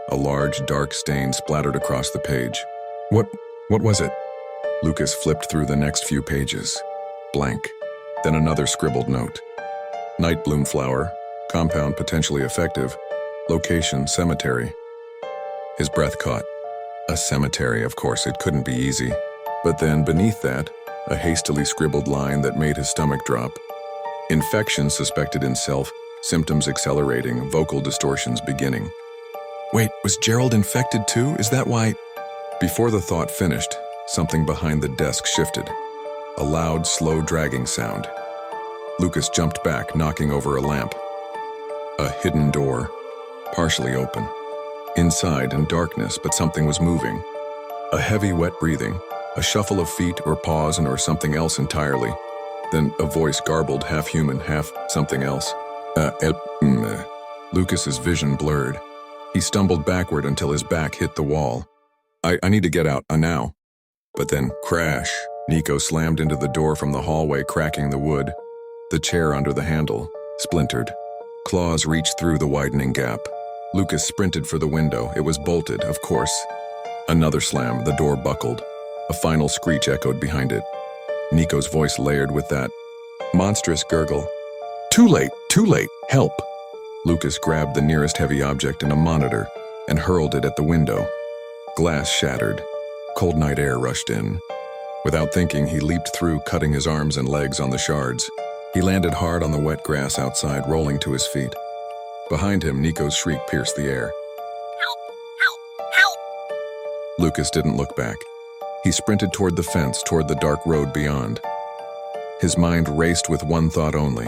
A large, dark stain splattered across the page. What was it? Lucas flipped through the next few pages. Blank. Then another scribbled note. Night bloom flower. Compound potentially effective. Location, cemetery. His breath caught. A cemetery, of course, it couldn't be easy. But then, beneath that, a hastily scribbled line that made his stomach drop. Infection suspected in self, symptoms accelerating, vocal distortions beginning. Wait, was Gerald infected too? Is that why? Before the thought finished, something behind the desk shifted. A loud, slow dragging sound. Lucas jumped back, knocking over a lamp. A hidden door, partially open. Inside, in darkness, but something was moving. A heavy, wet breathing, a shuffle of feet or paws or something else entirely. Then a voice garbled, half human, half something else. Lucas's vision blurred. He stumbled backward until his back hit the wall. I need to get out, now. But then, crash. Nico slammed into the door from the hallway, cracking the wood. The chair under the handle splintered. Claws reached through the widening gap. Lucas sprinted for the window. It was bolted, of course. Another slam, the door buckled. A final screech echoed behind it. Nico's voice layered with that monstrous gurgle. Too late, help! Lucas grabbed the nearest heavy object in a monitor and hurled it at the window. Glass shattered. Cold night air rushed in. Without thinking, he leaped through, cutting his arms and legs on the shards. He landed hard on the wet grass outside, rolling to his feet. Behind him, Nico's shriek pierced the air. Help! Help! Help! Lucas didn't look back. He sprinted toward the fence, toward the dark road beyond. His mind raced with one thought only.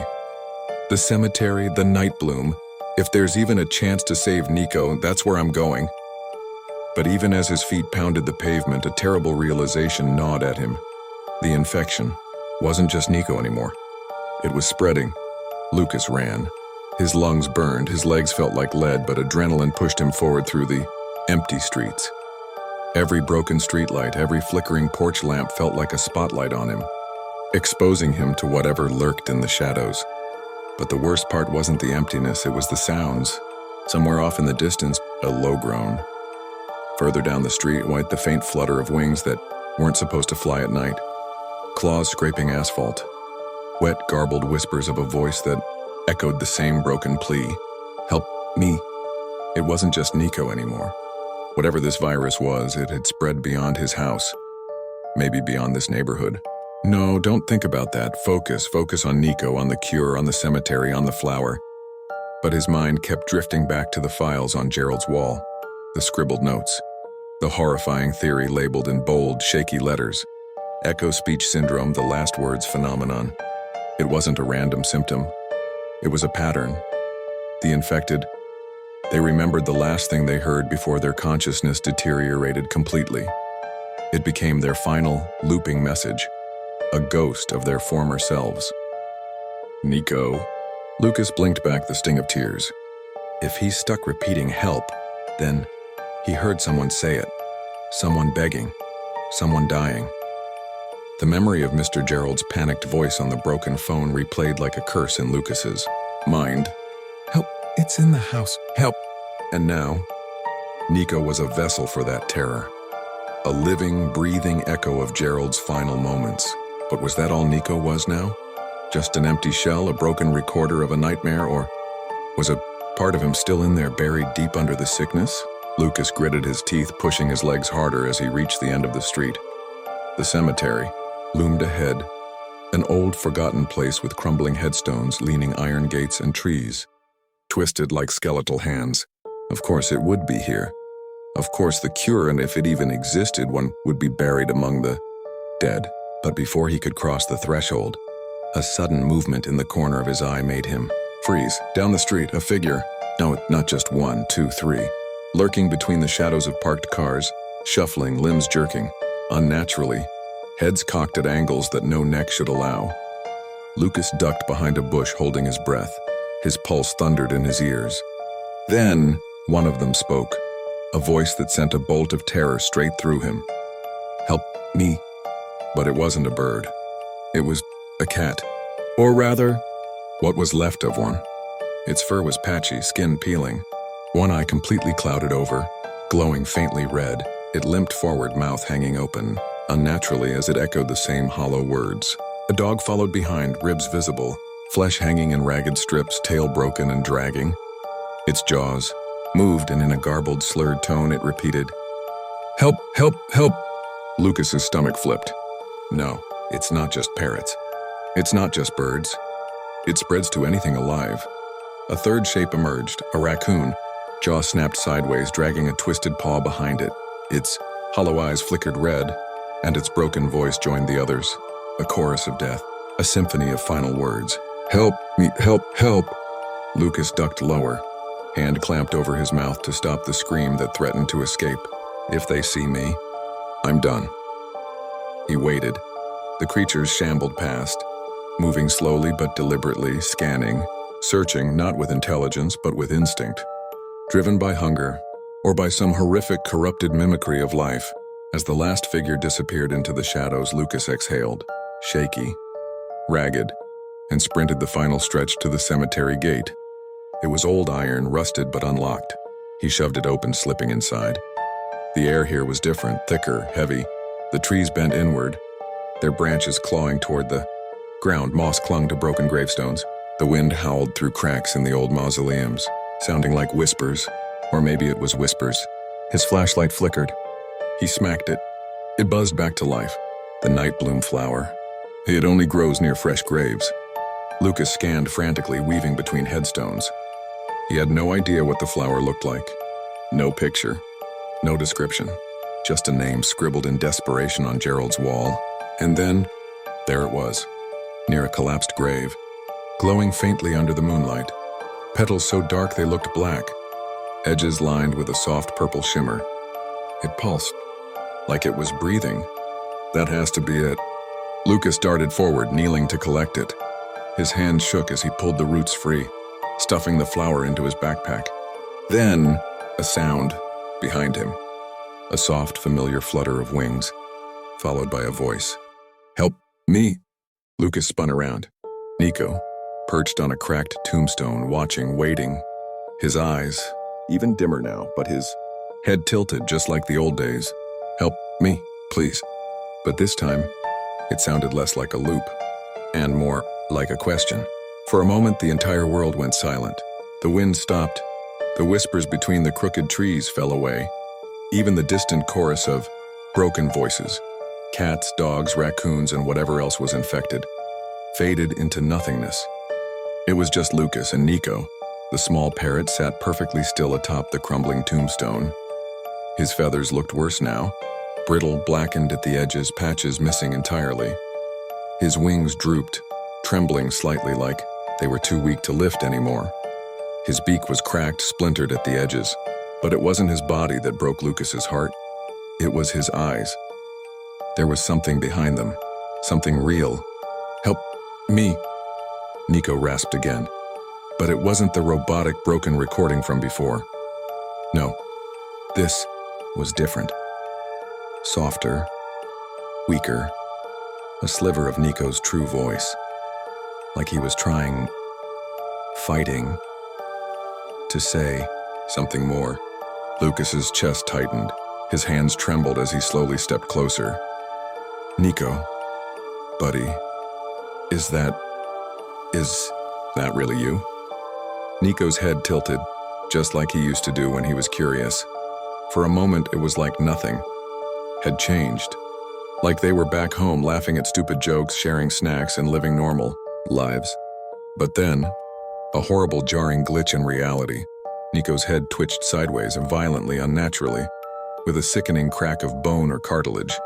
The cemetery, the night bloom. If there's even a chance to save Nico, that's where I'm going. But even as his feet pounded the pavement, a terrible realization gnawed at him. The infection wasn't just Nico anymore. It was spreading. Lucas ran. His lungs burned, his legs felt like lead, but adrenaline pushed him forward through the empty streets. Every broken streetlight, every flickering porch lamp felt like a spotlight on him, exposing him to whatever lurked in the shadows. But the worst part wasn't the emptiness, it was the sounds. Somewhere off in the distance, a low groan. Further down the street, the faint flutter of wings that weren't supposed to fly at night. Claws scraping asphalt. Wet, garbled whispers of a voice that echoed the same broken plea. Help me. It wasn't just Nico anymore. Whatever this virus was, it had spread beyond his house. Maybe beyond this neighborhood. No, don't think about that. Focus on Nico, on the cure, on the cemetery, on the flower. But his mind kept drifting back to the files on Gerald's wall. The scribbled notes. The horrifying theory labeled in bold, shaky letters. Echo speech syndrome, the last words phenomenon. It wasn't a random symptom. It was a pattern. The infected, they remembered the last thing they heard before their consciousness deteriorated completely. It became their final, looping message, a ghost of their former selves. Nico. Lucas blinked back the sting of tears. If he stuck repeating help, then he heard someone say it. Someone begging. Someone dying. The memory of Mr. Gerald's panicked voice on the broken phone replayed like a curse in Lucas's mind. Help, it's in the house, help. And now, Nico was a vessel for that terror. A living, breathing echo of Gerald's final moments. But was that all Nico was now? Just an empty shell, a broken recorder of a nightmare, or was a part of him still in there, buried deep under the sickness? Lucas gritted his teeth, pushing his legs harder as he reached the end of the street. The cemetery loomed ahead, an old, forgotten place with crumbling headstones, leaning iron gates and trees, twisted like skeletal hands. Of course it would be here. Of course the cure, and if it even existed, one would be buried among the dead. But before he could cross the threshold, a sudden movement in the corner of his eye made him freeze. Down the street, a figure. No, not just one, two, three. Lurking between the shadows of parked cars, shuffling, limbs jerking, unnaturally, heads cocked at angles that no neck should allow. Lucas ducked behind a bush, holding his breath. His pulse thundered in his ears. Then, one of them spoke, a voice that sent a bolt of terror straight through him. Help me. But it wasn't a bird. It was a cat. Or rather, what was left of one. Its fur was patchy, skin peeling. One eye completely clouded over, glowing faintly red. It limped forward, mouth hanging open, unnaturally as it echoed the same hollow words. A dog followed behind, ribs visible, flesh hanging in ragged strips, tail broken and dragging. Its jaws moved, and in a garbled, slurred tone it repeated, "Help, help, help!" Lucas's stomach flipped. No, it's not just parrots. It's not just birds. It spreads to anything alive. A third shape emerged, a raccoon, jaw snapped sideways, dragging a twisted paw behind it. Its hollow eyes flickered red, and its broken voice joined the others. A chorus of death, a symphony of final words. Help me, help, help! Lucas ducked lower, hand clamped over his mouth to stop the scream that threatened to escape. If they see me, I'm done. He waited. The creatures shambled past, moving slowly but deliberately, scanning, searching not with intelligence but with instinct. Driven by hunger, or by some horrific, corrupted mimicry of life. As the last figure disappeared into the shadows, Lucas exhaled, shaky, ragged, and sprinted the final stretch to the cemetery gate. It was old iron, rusted but unlocked. He shoved it open, slipping inside. The air here was different, thicker, heavy. The trees bent inward, their branches clawing toward the ground. Moss clung to broken gravestones. The wind howled through cracks in the old mausoleums, sounding like whispers, or maybe it was whispers. His flashlight flickered. He smacked it. It buzzed back to life. The night bloom flower. It only grows near fresh graves. Lucas scanned frantically, weaving between headstones. He had no idea what the flower looked like. No picture. No description. Just a name scribbled in desperation on Gerald's wall. And then, there it was, near a collapsed grave, glowing faintly under the moonlight. Petals so dark they looked black, edges lined with a soft purple shimmer. It pulsed, like it was breathing. That has to be it. Lucas darted forward, kneeling to collect it. His hand shook as he pulled the roots free, stuffing the flower into his backpack. Then, a sound behind him. A soft, familiar flutter of wings, followed by a voice. "Help me!" Lucas spun around. Nico, perched on a cracked tombstone, watching, waiting. His eyes, even dimmer now, but his head tilted just like the old days. "Help me, please." But this time, it sounded less like a loop, and more like a question. For a moment, the entire world went silent. The wind stopped. The whispers between the crooked trees fell away. Even the distant chorus of broken voices, cats, dogs, raccoons, and whatever else was infected, faded into nothingness. It was just Lucas and Nico. The small parrot sat perfectly still atop the crumbling tombstone. His feathers looked worse now, brittle, blackened at the edges, patches missing entirely. His wings drooped, trembling slightly like they were too weak to lift anymore. His beak was cracked, splintered at the edges, but it wasn't his body that broke Lucas's heart. It was his eyes. There was something behind them, something real. "Help me," Nico rasped again. But it wasn't the robotic, broken recording from before. No, this was different. Softer, weaker, a sliver of Nico's true voice. Like he was trying, fighting, to say something more. Lucas's chest tightened. His hands trembled as he slowly stepped closer. "Nico, buddy, is that really you?" Nico's head tilted, just like he used to do when he was curious. For a moment, it was like nothing had changed. Like they were back home laughing at stupid jokes, sharing snacks, and living normal lives. But then, a horrible jarring glitch in reality. Nico's head twitched sideways and violently, unnaturally, with a sickening crack of bone or cartilage.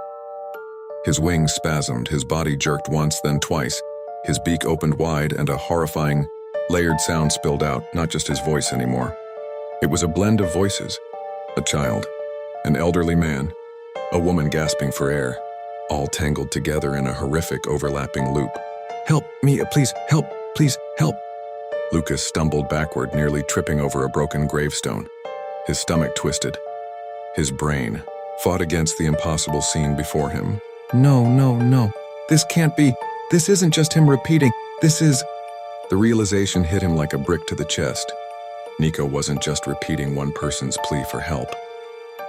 His wings spasmed, his body jerked once, then twice. His beak opened wide and a horrifying, layered sound spilled out, not just his voice anymore. It was a blend of voices. A child, an elderly man, a woman gasping for air, all tangled together in a horrific overlapping loop. "Help me, please, help, please, help." Lucas stumbled backward, nearly tripping over a broken gravestone. His stomach twisted. His brain fought against the impossible scene before him. "No, no, no. This can't be. This isn't just him repeating. This is..." The realization hit him like a brick to the chest. Nico wasn't just repeating one person's plea for help.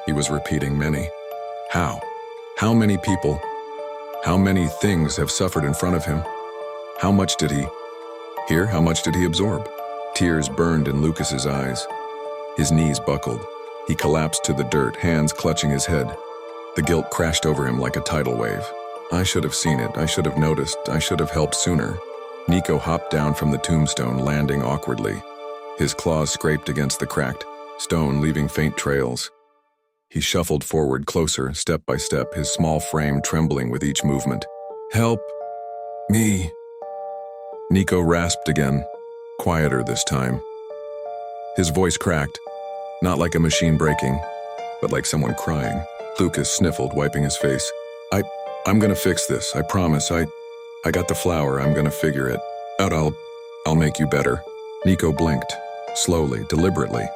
He was repeating many. How? How many people? How many things have suffered in front of him? How much did he hear? How much did he absorb? Tears burned in Lucas's eyes. His knees buckled. He collapsed to the dirt, hands clutching his head. The guilt crashed over him like a tidal wave. "I should have seen it. I should have noticed. I should have helped sooner." Nico hopped down from the tombstone, landing awkwardly. His claws scraped against the cracked stone, leaving faint trails. He shuffled forward, closer, step by step, his small frame trembling with each movement. "Help me." Nico rasped again, quieter this time. His voice cracked, not like a machine breaking, but like someone crying. Lucas sniffled, wiping his face. I'm gonna fix this, I promise. I got the flower, I'm gonna figure it out. I'll make you better." Nico blinked, slowly, deliberately.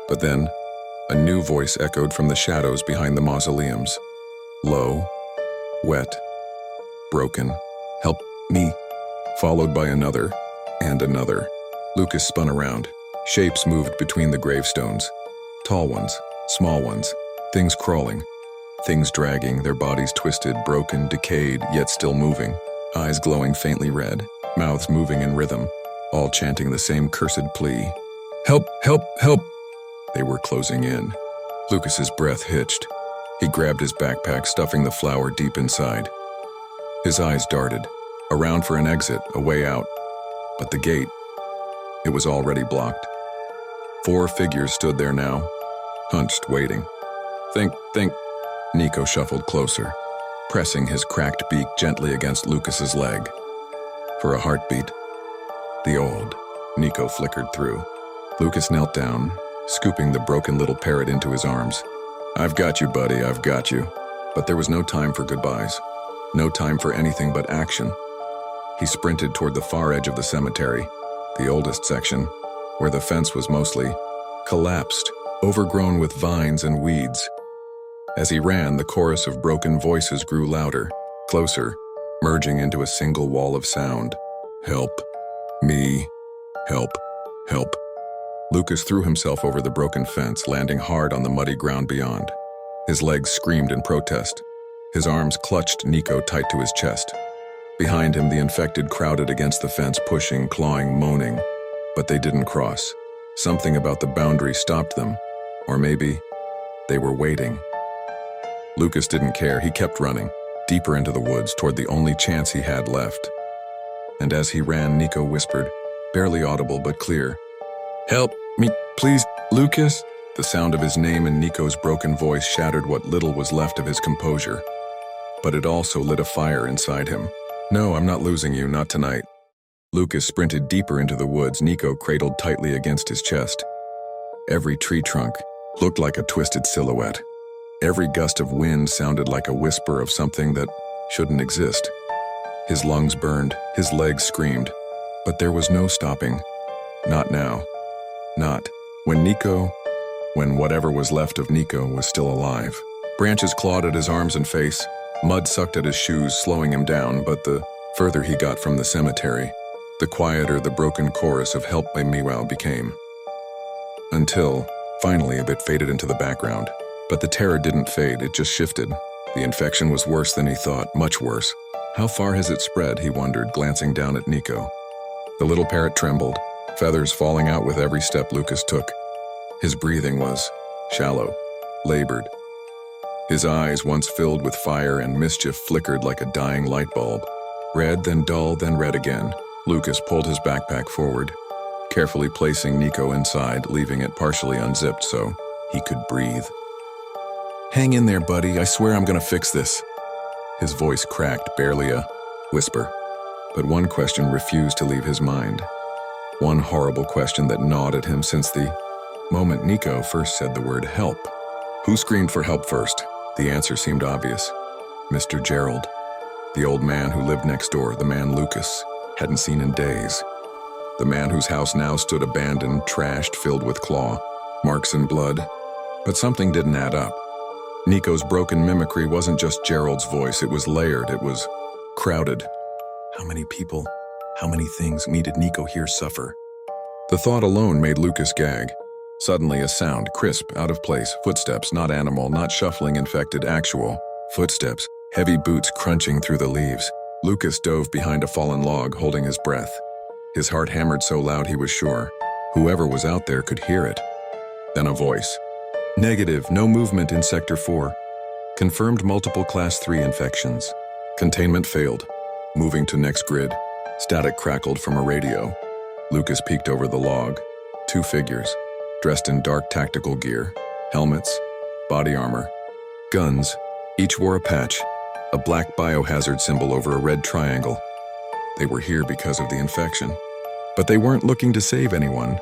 But then, a new voice echoed from the shadows behind the mausoleums. Low, wet, broken. "Help me," followed by another, and another. Lucas spun around. Shapes moved between the gravestones. Tall ones, small ones, things crawling, things dragging, their bodies twisted, broken, decayed, yet still moving. Eyes glowing faintly red, mouths moving in rhythm, all chanting the same cursed plea. "Help, help, help!" They were closing in. Lucas's breath hitched. He grabbed his backpack, stuffing the flower deep inside. His eyes darted, around for an exit, a way out. But the gate, it was already blocked. 4 figures stood there now, hunched, waiting. Think. Nico shuffled closer, pressing his cracked beak gently against Lucas's leg. For a heartbeat, the old Nico flickered through. Lucas knelt down, scooping the broken little parrot into his arms. "I've got you, buddy, I've got you." But there was no time for goodbyes. No time for anything but action. He sprinted toward the far edge of the cemetery, the oldest section, where the fence was mostly collapsed, overgrown with vines and weeds. As he ran, the chorus of broken voices grew louder, closer, merging into a single wall of sound. Help. Me. Help. Help. Lucas threw himself over the broken fence, landing hard on the muddy ground beyond. His legs screamed in protest. His arms clutched Nico tight to his chest. Behind him, the infected crowded against the fence, pushing, clawing, moaning. But they didn't cross. Something about the boundary stopped them. Or maybe they were waiting. Lucas didn't care. He kept running, deeper into the woods, toward the only chance he had left. And as he ran, Nico whispered, barely audible but clear, "Help me, please, Lucas." The sound of his name in Nico's broken voice shattered what little was left of his composure. But it also lit a fire inside him. "No, I'm not losing you, not tonight." Lucas sprinted deeper into the woods, Nico cradled tightly against his chest. Every tree trunk looked like a twisted silhouette. Every gust of wind sounded like a whisper of something that shouldn't exist. His lungs burned, his legs screamed, but there was no stopping. Not now. Not when whatever was left of Nico was still alive. Branches clawed at his arms and face, mud sucked at his shoes, slowing him down, but the further he got from the cemetery, the quieter the broken chorus of "Help" by Meow became. Until, finally, a bit faded into the background. But the terror didn't fade, it just shifted. The infection was worse than he thought, much worse. How far has it spread, he wondered, glancing down at Nico. The little parrot trembled, feathers falling out with every step Lucas took. His breathing was shallow, labored. His eyes, once filled with fire and mischief, flickered like a dying light bulb. Red, then dull, then red again. Lucas pulled his backpack forward, carefully placing Nico inside, leaving it partially unzipped so he could breathe. "Hang in there, buddy. I swear I'm gonna fix this." His voice cracked, barely a whisper. But one question refused to leave his mind. One horrible question that gnawed at him since the moment Nico first said the word help. Who screamed for help first? The answer seemed obvious. Mr. Gerald. The old man who lived next door, the man Lucas hadn't seen in days. The man whose house now stood abandoned, trashed, filled with claw, marks and blood. But something didn't add up. Nico's broken mimicry wasn't just Gerald's voice, it was layered, it was crowded. How many people, how many things did Nico hear suffer? The thought alone made Lucas gag. Suddenly a sound, crisp, out of place, footsteps, not animal, not shuffling infected, actual footsteps, heavy boots crunching through the leaves. Lucas dove behind a fallen log, holding his breath. His heart hammered so loud he was sure whoever was out there could hear it. Then a voice. Negative, no movement in Sector 4. Confirmed multiple Class 3 infections. Containment failed. Moving to next grid. Static crackled from a radio. Lucas peeked over the log. Two figures, dressed in dark tactical gear, helmets, body armor, guns. Each wore a patch, a black biohazard symbol over a red triangle. They were here because of the infection. But they weren't looking to save anyone.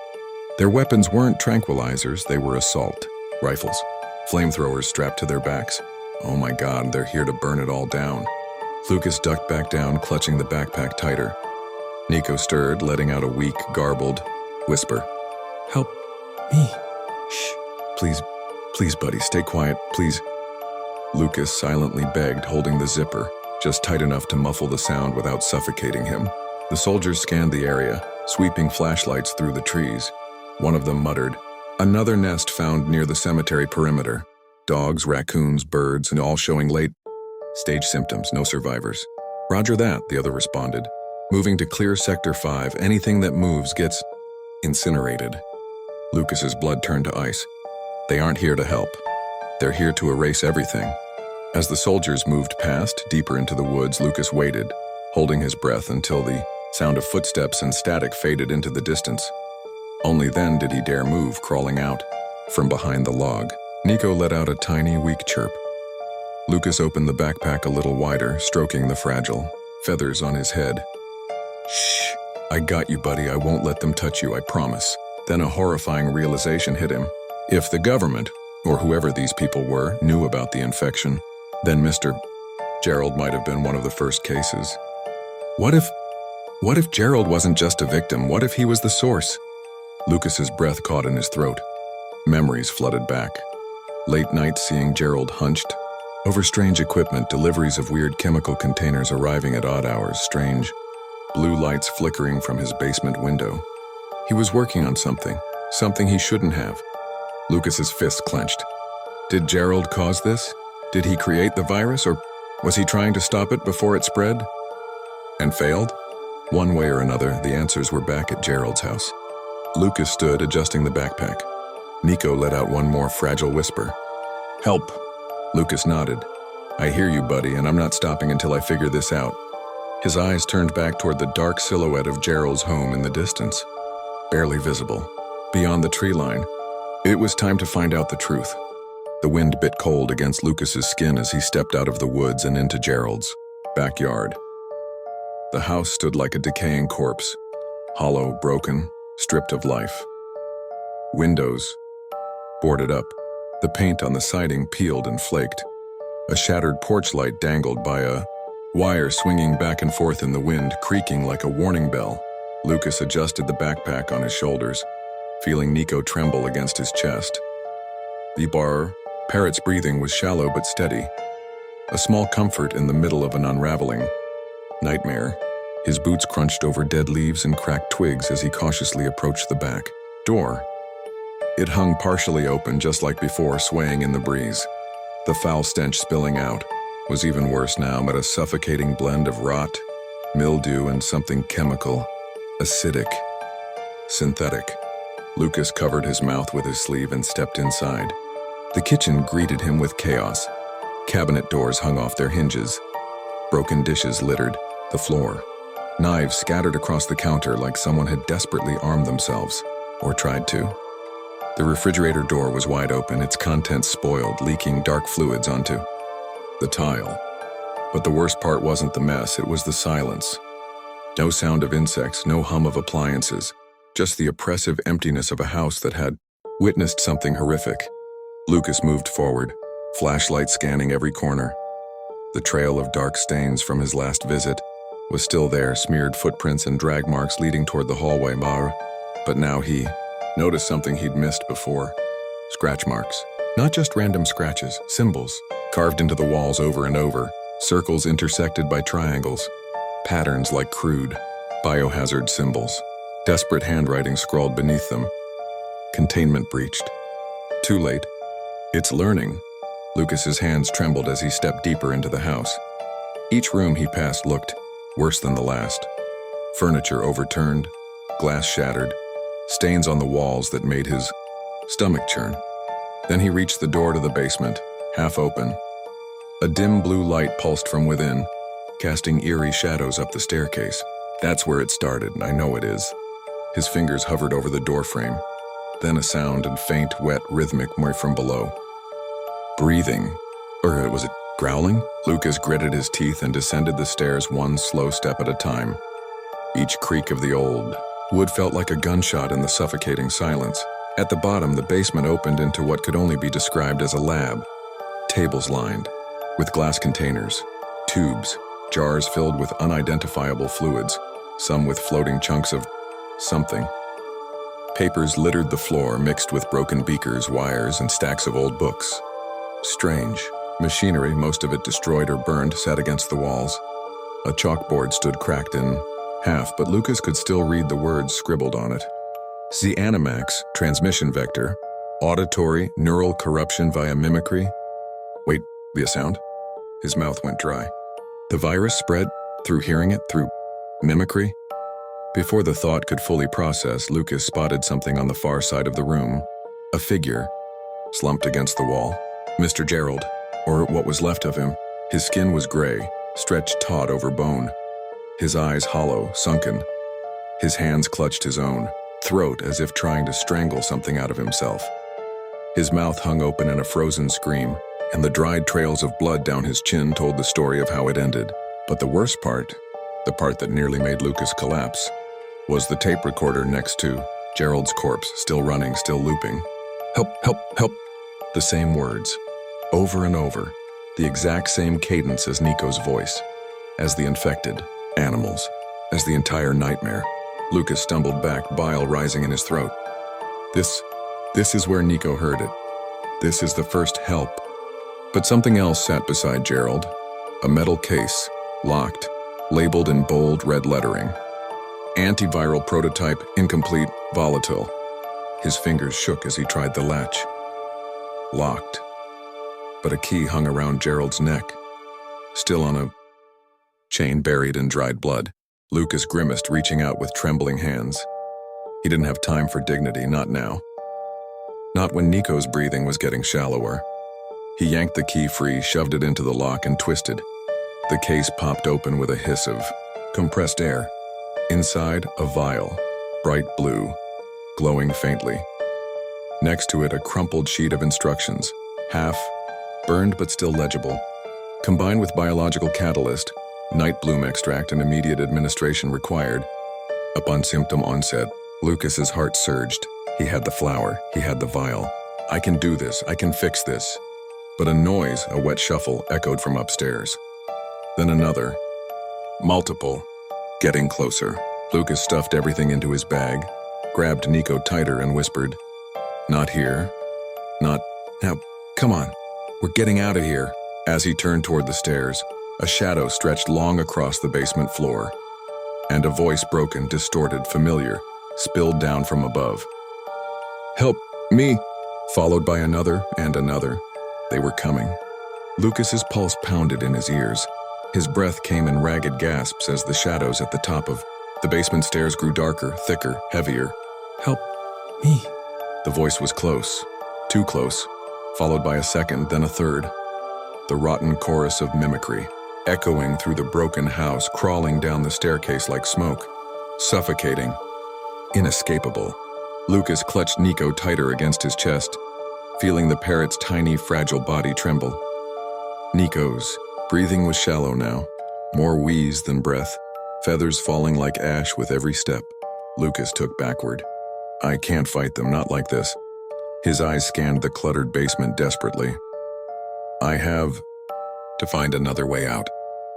Their weapons weren't tranquilizers, they were assault rifles, flamethrowers strapped to their backs. Oh my God, they're here to burn it all down. Lucas ducked back down, clutching the backpack tighter. Nico stirred, letting out a weak, garbled whisper. "Help me. Shh. Please, buddy, stay quiet, please." Lucas silently begged, holding the zipper, just tight enough to muffle the sound without suffocating him. The soldiers scanned the area, sweeping flashlights through the trees. One of them muttered, "Another nest found near the cemetery perimeter. Dogs, raccoons, birds, and all showing late-stage symptoms, no survivors." "Roger that," the other responded. "Moving to clear Sector 5, anything that moves gets incinerated." Lucas's blood turned to ice. They aren't here to help. They're here to erase everything. As the soldiers moved past, deeper into the woods, Lucas waited, holding his breath until the sound of footsteps and static faded into the distance. Only then did he dare move, crawling out from behind the log. Nico let out a tiny, weak chirp. Lucas opened the backpack a little wider, stroking the fragile feathers on his head. "Shh, I got you, buddy. I won't let them touch you, I promise." Then a horrifying realization hit him. If the government, or whoever these people were, knew about the infection, then Mr. Gerald might have been one of the first cases. What if Gerald wasn't just a victim? What if he was the source? Lucas's breath caught in his throat. Memories flooded back. Late nights seeing Gerald hunched over strange equipment, deliveries of weird chemical containers arriving at odd hours, strange blue lights flickering from his basement window. He was working on something he shouldn't have. Lucas's fists clenched. Did Gerald cause this? Did he create the virus, or was he trying to stop it before it spread? And failed? One way or another, the answers were back at Gerald's house. Lucas stood, adjusting the backpack. Nico let out one more fragile whisper. Help! Lucas nodded. I hear you, buddy, and I'm not stopping until I figure this out. His eyes turned back toward the dark silhouette of Gerald's home in the distance. Barely visible. Beyond the tree line. It was time to find out the truth. The wind bit cold against Lucas's skin as he stepped out of the woods and into Gerald's backyard. The house stood like a decaying corpse, hollow, broken, stripped of life. Windows boarded up, the paint on the siding peeled and flaked. A shattered porch light dangled by a wire swinging back and forth in the wind, creaking like a warning bell. Lucas adjusted the backpack on his shoulders, feeling Nico tremble against his chest. Parrot's breathing was shallow but steady, a small comfort in the middle of an unraveling nightmare. His boots crunched over dead leaves and cracked twigs as he cautiously approached the back door. It hung partially open, just like before, swaying in the breeze. The foul stench spilling out was even worse now, but a suffocating blend of rot, mildew, and something chemical, acidic, synthetic. Lucas covered his mouth with his sleeve and stepped inside. The kitchen greeted him with chaos. Cabinet doors hung off their hinges. Broken dishes littered the floor. Knives scattered across the counter like someone had desperately armed themselves, or tried to. The refrigerator door was wide open, its contents spoiled, leaking dark fluids onto the tile. But the worst part wasn't the mess, it was the silence. No sound of insects, no hum of appliances, just the oppressive emptiness of a house that had witnessed something horrific. Lucas moved forward, flashlight scanning every corner. The trail of dark stains from his last visit was still there, smeared footprints and drag marks leading toward the hallway. But now he noticed something he'd missed before. Scratch marks. Not just random scratches, symbols, carved into the walls over and over, circles intersected by triangles, patterns like crude, biohazard symbols. Desperate handwriting scrawled beneath them. Containment breached. Too late. It's learning. Lucas's hands trembled as he stepped deeper into the house. Each room he passed looked worse than the last. Furniture overturned, glass shattered, stains on the walls that made his stomach churn. Then he reached the door to the basement, half open. A dim blue light pulsed from within, casting eerie shadows up the staircase. That's where it started, I know it is. His fingers hovered over the doorframe. Then a sound and faint, wet, rhythmic from below. Breathing. Or was it growling? Lucas gritted his teeth and descended the stairs one slow step at a time. Each creak of the old wood felt like a gunshot in the suffocating silence. At the bottom, the basement opened into what could only be described as a lab. Tables lined with glass containers, tubes, jars filled with unidentifiable fluids, some with floating chunks of something. Papers littered the floor, mixed with broken beakers, wires, and stacks of old books. Strange. Machinery, most of it destroyed or burned, sat against the walls. A chalkboard stood cracked in half, but Lucas could still read the words scribbled on it. Animax, transmission vector, auditory, neural corruption via mimicry. Wait, via sound? His mouth went dry. The virus spread through hearing it, through mimicry? Before the thought could fully process, Lucas spotted something on the far side of the room. A figure, slumped against the wall. Mr. Gerald, or what was left of him. His skin was gray, stretched taut over bone. His eyes hollow, sunken. His hands clutched his own throat as if trying to strangle something out of himself. His mouth hung open in a frozen scream, and the dried trails of blood down his chin told the story of how it ended. But the worst part, the part that nearly made Lucas collapse, was the tape recorder next to Gerald's corpse, still running, still looping. Help, help, help. The same words, over and over. The exact same cadence as Nico's voice, as the infected, animals, as the entire nightmare. Lucas stumbled back, bile rising in his throat. This is where Nico heard it. This is the first help. But something else sat beside Gerald. A metal case, locked, labeled in bold red lettering. Antiviral prototype, incomplete, volatile. His fingers shook as he tried the latch. Locked. But a key hung around Gerald's neck, still on a chain buried in dried blood. Lucas grimaced, reaching out with trembling hands. He didn't have time for dignity, not now. Not when Nico's breathing was getting shallower. He yanked the key free, shoved it into the lock, and twisted. The case popped open with a hiss of compressed air. Inside, a vial, bright blue, glowing faintly. Next to it, a crumpled sheet of instructions, half burned but still legible. Combined with biological catalyst, night bloom extract, and immediate administration required. Upon symptom onset, Lucas's heart surged. He had the flower, he had the vial. I can do this, I can fix this. But a noise, a wet shuffle, echoed from upstairs. Then another. Multiple. Getting closer. Lucas stuffed everything into his bag, grabbed Nico tighter and whispered, "Not here. Not now. Come on. We're getting out of here." As he turned toward the stairs, a shadow stretched long across the basement floor, and a voice, broken, distorted, familiar, spilled down from above. "Help me!" Followed by another and another. They were coming. Lucas's pulse pounded in his ears. His breath came in ragged gasps as the shadows at the top of the basement stairs grew darker, thicker, heavier. "Help me!" The voice was close, too close, followed by a second, then a third. The rotten chorus of mimicry, echoing through the broken house, crawling down the staircase like smoke, suffocating, inescapable. Lucas clutched Nico tighter against his chest, feeling the parrot's tiny, fragile body tremble. Nico's breathing was shallow now, more wheeze than breath, feathers falling like ash with every step. Lucas took backward. "I can't fight them, not like this." His eyes scanned the cluttered basement desperately. "I have to find another way out."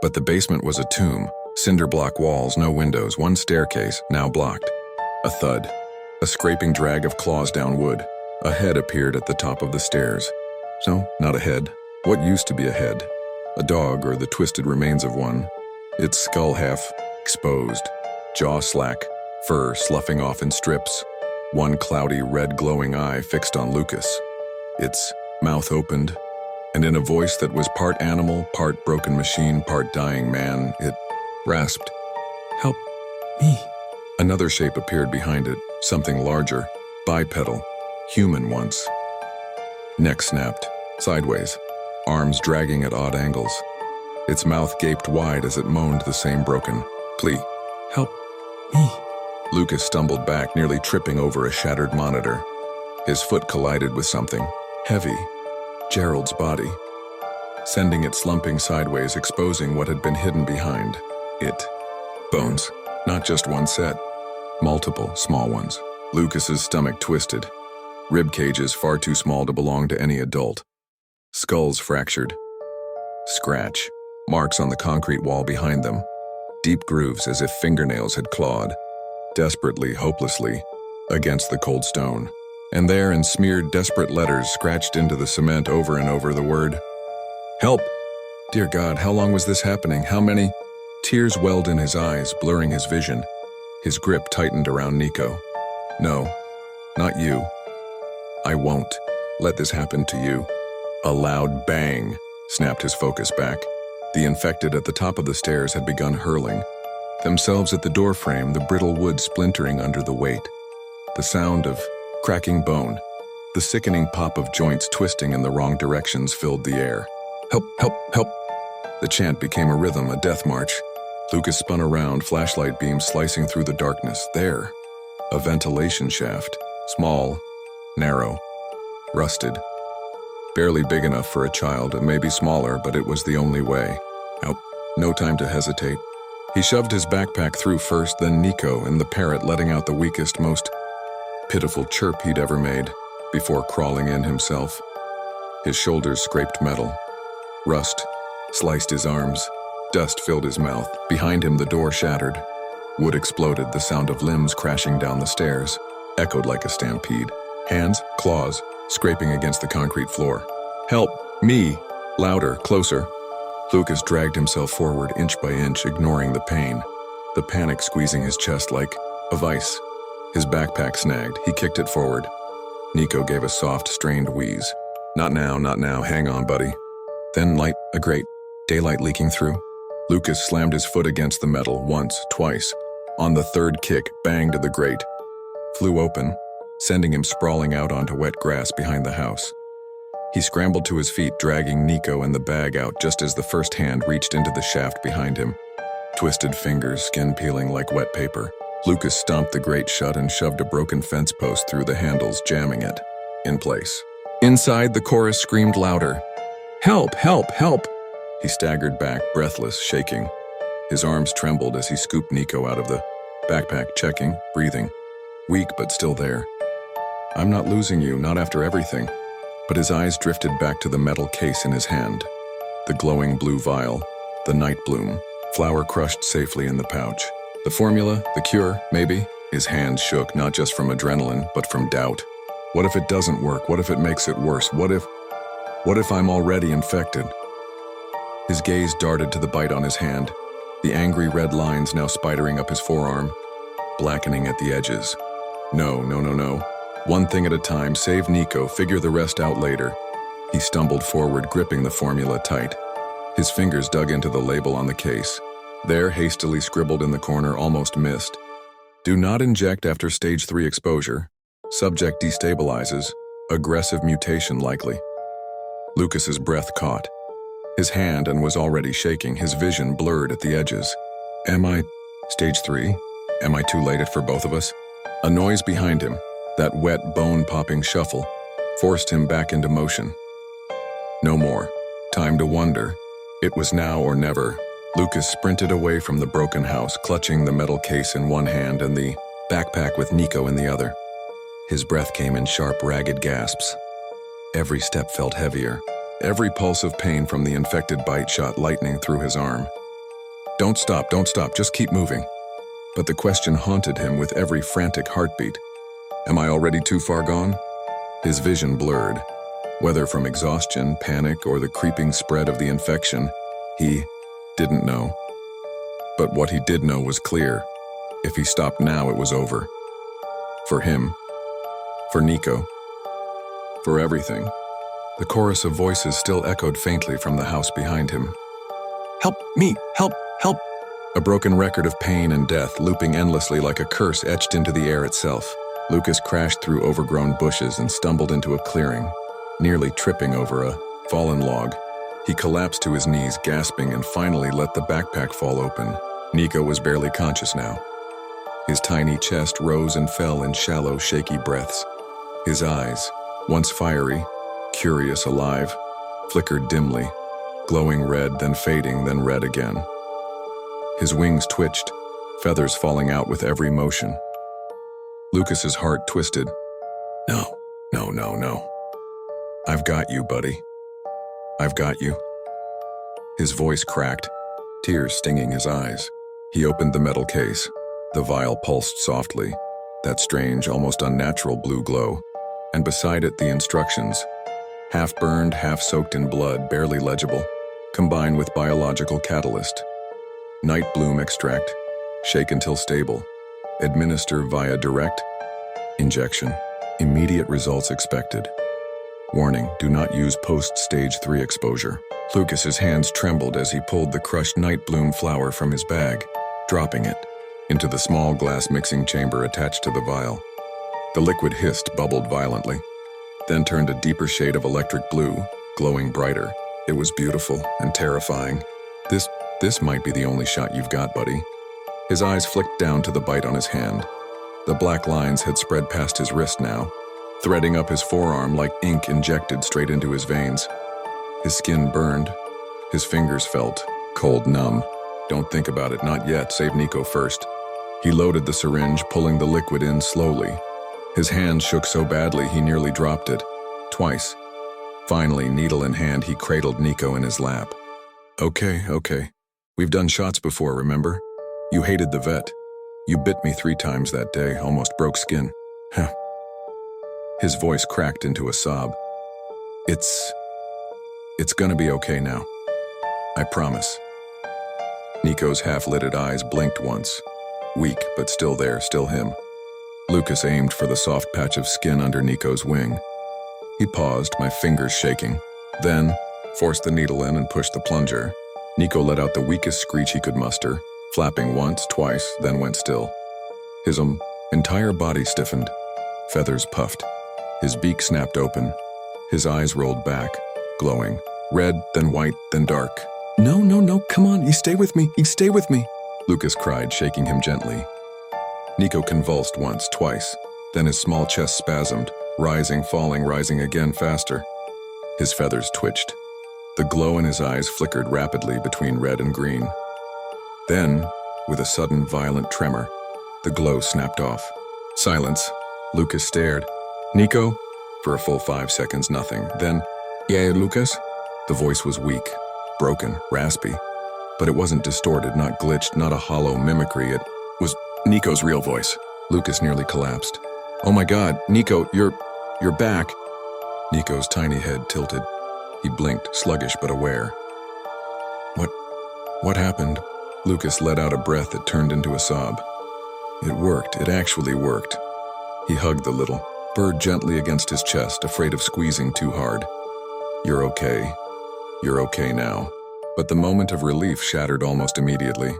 But the basement was a tomb, cinder block walls, no windows, one staircase, now blocked. A thud, a scraping drag of claws down wood. A head appeared at the top of the stairs. No, not a head. What used to be a head? A dog, or the twisted remains of one. Its skull half exposed, jaw slack, fur sloughing off in strips. One cloudy, red glowing eye fixed on Lucas. Its mouth opened, and in a voice that was part animal, part broken machine, part dying man, it rasped, "Help me." Another shape appeared behind it, something larger, bipedal, human once. Neck snapped, sideways, arms dragging at odd angles. Its mouth gaped wide as it moaned the same broken plea. "Help me." Lucas stumbled back, nearly tripping over a shattered monitor. His foot collided with something heavy, Gerald's body, sending it slumping sideways, exposing what had been hidden behind it. Bones, not just one set, multiple small ones. Lucas's stomach twisted, rib cages far too small to belong to any adult. Skulls fractured. Scratch, marks on the concrete wall behind them, deep grooves as if fingernails had clawed, desperately, hopelessly, against the cold stone. And there, in smeared, desperate letters scratched into the cement over and over, the word, "Help!" Dear God, how long was this happening? How many? Tears welled in his eyes, blurring his vision. His grip tightened around Nico. "No, not you. I won't let this happen to you." A loud bang snapped his focus back. The infected at the top of the stairs had begun hurling, themselves at the doorframe, the brittle wood splintering under the weight. The sound of cracking bone, the sickening pop of joints twisting in the wrong directions filled the air. "Help, help, help!" The chant became a rhythm, a death march. Lucas spun around, flashlight beams slicing through the darkness. There, a ventilation shaft, small, narrow, rusted. Barely big enough for a child, and maybe smaller, but it was the only way. Out. No time to hesitate. He shoved his backpack through first, then Nico and the parrot, letting out the weakest, most pitiful chirp he'd ever made, before crawling in himself. His shoulders scraped metal. Rust sliced his arms. Dust filled his mouth. Behind him, the door shattered. Wood exploded. The sound of limbs crashing down the stairs echoed like a stampede. Hands, claws, scraping against the concrete floor. "Help! Me!" Louder, closer. Lucas dragged himself forward inch by inch, ignoring the pain. The panic squeezing his chest like a vice. His backpack snagged. He kicked it forward. Nico gave a soft, strained wheeze. "Not now, not now. Hang on, buddy." Then a grate, daylight leaking through. Lucas slammed his foot against the metal once, twice. On the third kick, banged the grate. Flew open, sending him sprawling out onto wet grass behind the house. He scrambled to his feet, dragging Nico and the bag out just as the first hand reached into the shaft behind him. Twisted fingers, skin peeling like wet paper. Lucas stomped the grate shut and shoved a broken fence post through the handles, jamming it in place. Inside, the chorus screamed louder. "Help! Help! Help!" He staggered back, breathless, shaking. His arms trembled as he scooped Nico out of the backpack, checking, breathing. Weak, but still there. "I'm not losing you, not after everything." But his eyes drifted back to the metal case in his hand. The glowing blue vial, the night bloom, flower crushed safely in the pouch. The formula, the cure, maybe? His hands shook, not just from adrenaline, but from doubt. What if it doesn't work? What if it makes it worse? What if I'm already infected? His gaze darted to the bite on his hand, the angry red lines now spidering up his forearm, blackening at the edges. No. One thing at a time, save Nico, figure the rest out later. He stumbled forward, gripping the formula tight. His fingers dug into the label on the case. There, hastily scribbled in the corner, almost missed. "Do not inject after stage 3 exposure. Subject destabilizes. Aggressive mutation likely." Lucas's breath caught. His hand and was already shaking, his vision blurred at the edges. Am I stage 3? Am I too late for both of us? A noise behind him, that wet, bone-popping shuffle, forced him back into motion. No more time to wonder. It was now or never. Lucas sprinted away from the broken house, clutching the metal case in one hand and the backpack with Nico in the other. His breath came in sharp, ragged gasps. Every step felt heavier. Every pulse of pain from the infected bite shot lightning through his arm. Don't stop, just keep moving." But the question haunted him with every frantic heartbeat. Am I already too far gone? His vision blurred. Whether from exhaustion, panic, or the creeping spread of the infection, he didn't know. But what he did know was clear. If he stopped now, it was over. For him. For Nico. For everything. The chorus of voices still echoed faintly from the house behind him. "Help me! Help! Help!" A broken record of pain and death, looping endlessly like a curse etched into the air itself. Lucas crashed through overgrown bushes and stumbled into a clearing, nearly tripping over a fallen log. He collapsed to his knees, gasping, and finally let the backpack fall open. Nico was barely conscious now. His tiny chest rose and fell in shallow, shaky breaths. His eyes, once fiery, curious, alive, flickered dimly, glowing red, then fading, then red again. His wings twitched, feathers falling out with every motion. Lucas's heart twisted. No. I've got you, buddy. I've got you. His voice cracked, tears stinging his eyes. He opened the metal case. The vial pulsed softly, that strange, almost unnatural blue glow. And beside it, the instructions. Half burned, half soaked in blood, barely legible. Combine with biological catalyst. Night bloom extract. Shake until stable. Administer via direct injection. Immediate results expected. Warning, do not use post-stage 3 exposure. Lucas's hands trembled as he pulled the crushed night bloom flower from his bag, dropping it into the small glass mixing chamber attached to the vial. The liquid hissed, bubbled violently, then turned a deeper shade of electric blue, glowing brighter. It was beautiful and terrifying. This might be the only shot you've got, buddy. His eyes flicked down to the bite on his hand. The black lines had spread past his wrist now, threading up his forearm like ink injected straight into his veins. His skin burned. His fingers felt cold, numb. Don't think about it, not yet. Save Nico first. He loaded the syringe, pulling the liquid in slowly. His hand shook so badly he nearly dropped it. Twice. Finally, needle in hand, he cradled Nico in his lap. Okay. We've done shots before, remember? You hated the vet. You bit me 3 times that day, almost broke skin. Huh. His voice cracked into a sob. It's gonna be okay now. I promise. Nico's half-lidded eyes blinked once. Weak, but still there, still him. Lucas aimed for the soft patch of skin under Nico's wing. He paused, my fingers shaking. Then, forced the needle in and pushed the plunger. Nico let out the weakest screech he could muster, flapping once, twice, then went still. His entire body stiffened. Feathers puffed. His beak snapped open. His eyes rolled back, glowing. Red, then white, then dark. No, come on, you stay with me, Lucas cried, shaking him gently. Nico convulsed once, twice. Then his small chest spasmed, rising, falling, rising again faster. His feathers twitched. The glow in his eyes flickered rapidly between red and green. Then, with a sudden violent tremor, the glow snapped off. Silence. Lucas stared. Nico? For a full 5 seconds, nothing. Then, yeah, Lucas? The voice was weak, broken, raspy. But it wasn't distorted, not glitched, not a hollow mimicry. It was Nico's real voice. Lucas nearly collapsed. Oh my God, Nico, you're back. Nico's tiny head tilted. He blinked, sluggish but aware. What happened? Lucas let out a breath that turned into a sob. It worked, it actually worked. He hugged the little bird gently against his chest, afraid of squeezing too hard. You're okay. You're okay now. But the moment of relief shattered almost immediately.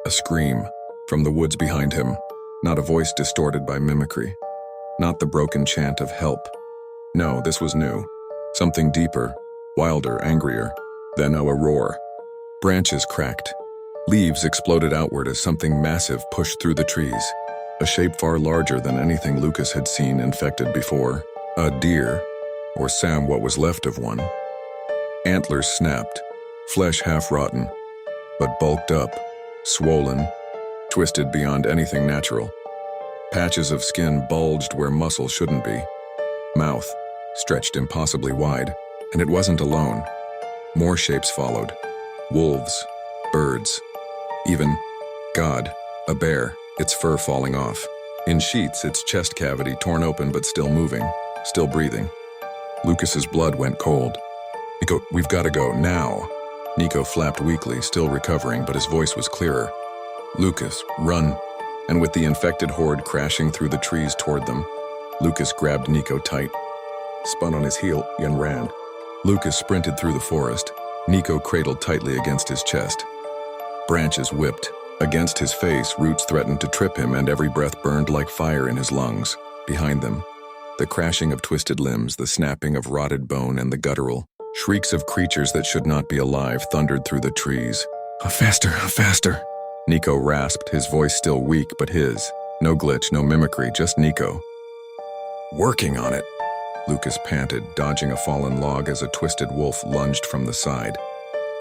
A scream from the woods behind him, not a voice distorted by mimicry, not the broken chant of help. No, this was new. Something deeper, wilder, angrier. Then a roar. Branches cracked. Leaves exploded outward as something massive pushed through the trees. A shape far larger than anything Lucas had seen infected before. A deer, or what was left of one. Antlers snapped, flesh half-rotten, but bulked up, swollen, twisted beyond anything natural. Patches of skin bulged where muscle shouldn't be. Mouth stretched impossibly wide, and it wasn't alone. More shapes followed. Wolves, birds, even, God, a bear, its fur falling off. In sheets, its chest cavity torn open but still moving, still breathing. Lucas's blood went cold. Nico, we've got to go, now. Nico flapped weakly, still recovering, but his voice was clearer. Lucas, run. And with the infected horde crashing through the trees toward them, Lucas grabbed Nico tight, spun on his heel, and ran. Lucas sprinted through the forest, Nico cradled tightly against his chest. Branches whipped. Against his face, roots threatened to trip him, and every breath burned like fire in his lungs. Behind them, the crashing of twisted limbs, the snapping of rotted bone, and the guttural shrieks of creatures that should not be alive thundered through the trees. Faster. Nico rasped, his voice still weak, but his. No glitch, no mimicry, just Nico. Working on it, Lucas panted, dodging a fallen log as a twisted wolf lunged from the side.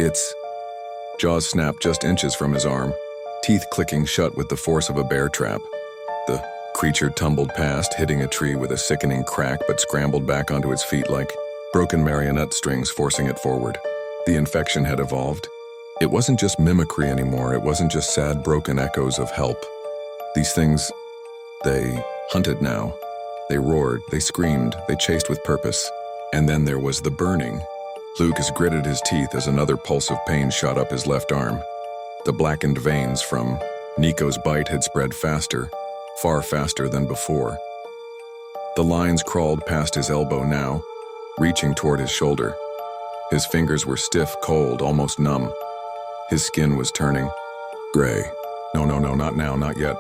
Its jaws snapped just inches from his arm, teeth clicking shut with the force of a bear trap. The creature tumbled past, hitting a tree with a sickening crack, but scrambled back onto its feet like broken marionette strings forcing it forward. The infection had evolved. It wasn't just mimicry anymore, it wasn't just sad, broken echoes of help. These things, they hunted now. They roared, they screamed, they chased with purpose. And then there was the burning. Lucas gritted his teeth as another pulse of pain shot up his left arm. The blackened veins from Nico's bite had spread faster, far faster than before. The lines crawled past his elbow now, reaching toward his shoulder. His fingers were stiff, cold, almost numb. His skin was turning gray. No, not now, not yet.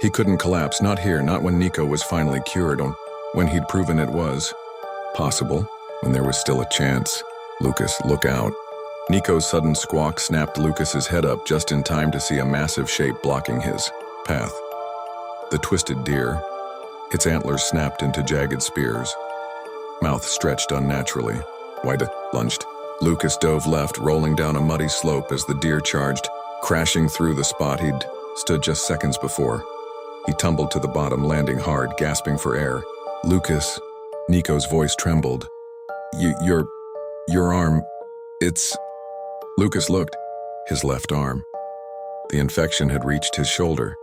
He couldn't collapse, not here, not when Nico was finally cured, when he'd proven it was possible, when there was still a chance. Lucas, look out. Nico's sudden squawk snapped Lucas's head up just in time to see a massive shape blocking his path. The twisted deer, its antlers snapped into jagged spears. Mouth stretched unnaturally. Wide lunged. Lucas dove left, rolling down a muddy slope as the deer charged, crashing through the spot he'd stood just seconds before. He tumbled to the bottom, landing hard, gasping for air. Lucas, Nico's voice trembled. Your arm, it's... Lucas looked. His left arm. The infection had reached his shoulder.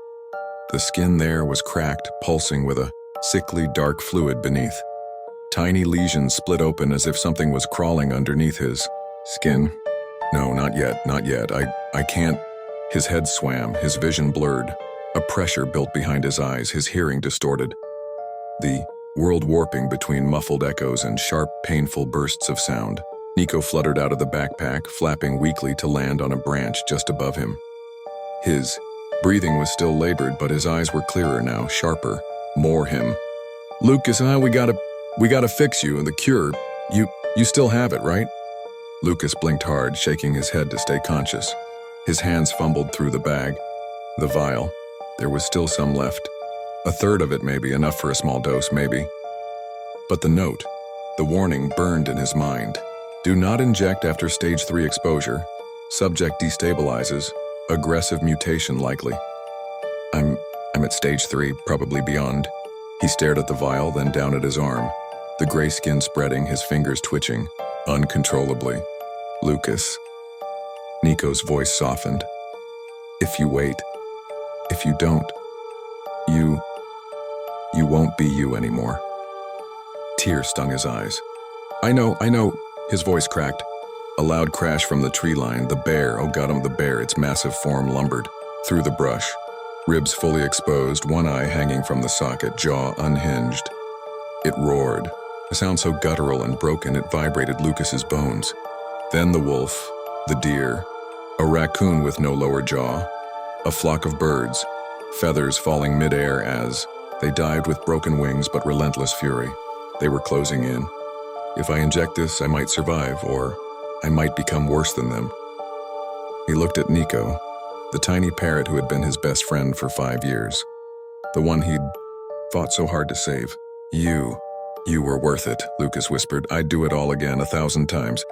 The skin there was cracked, pulsing with a sickly dark fluid beneath. Tiny lesions split open as if something was crawling underneath his skin. No, not yet. I can't. His head swam, his vision blurred. A pressure built behind his eyes, his hearing distorted. The world warping between muffled echoes and sharp, painful bursts of sound. Nico fluttered out of the backpack, flapping weakly to land on a branch just above him. His breathing was still labored, but his eyes were clearer now, sharper, more him. Lucas, we gotta fix you, and the cure, you still have it, right? Lucas blinked hard, shaking his head to stay conscious. His hands fumbled through the bag. The vial. There was still some left. A third of it maybe, enough for a small dose, maybe. But the note, the warning burned in his mind. Do not inject after stage 3 exposure. Subject destabilizes. Aggressive mutation likely. I'm at stage 3, probably beyond. He stared at the vial, then down at his arm. The gray skin spreading, his fingers twitching, uncontrollably. Lucas. Nico's voice softened. If you wait, if you don't, you won't be you anymore. Tears stung his eyes. I know, his voice cracked. A loud crash from the tree line, the bear, oh got him, the bear, its massive form lumbered through the brush. Ribs fully exposed, one eye hanging from the socket, jaw unhinged. It roared, a sound so guttural and broken it vibrated Lucas's bones. Then the wolf, the deer, a raccoon with no lower jaw, a flock of birds, feathers falling mid-air as they dived with broken wings but relentless fury. They were closing in. If I inject this, I might survive, or I might become worse than them. He looked at Nico, the tiny parrot who had been his best friend for 5 years, the one he'd fought so hard to save. You were worth it, Lucas whispered. I'd do it all again 1,000 times.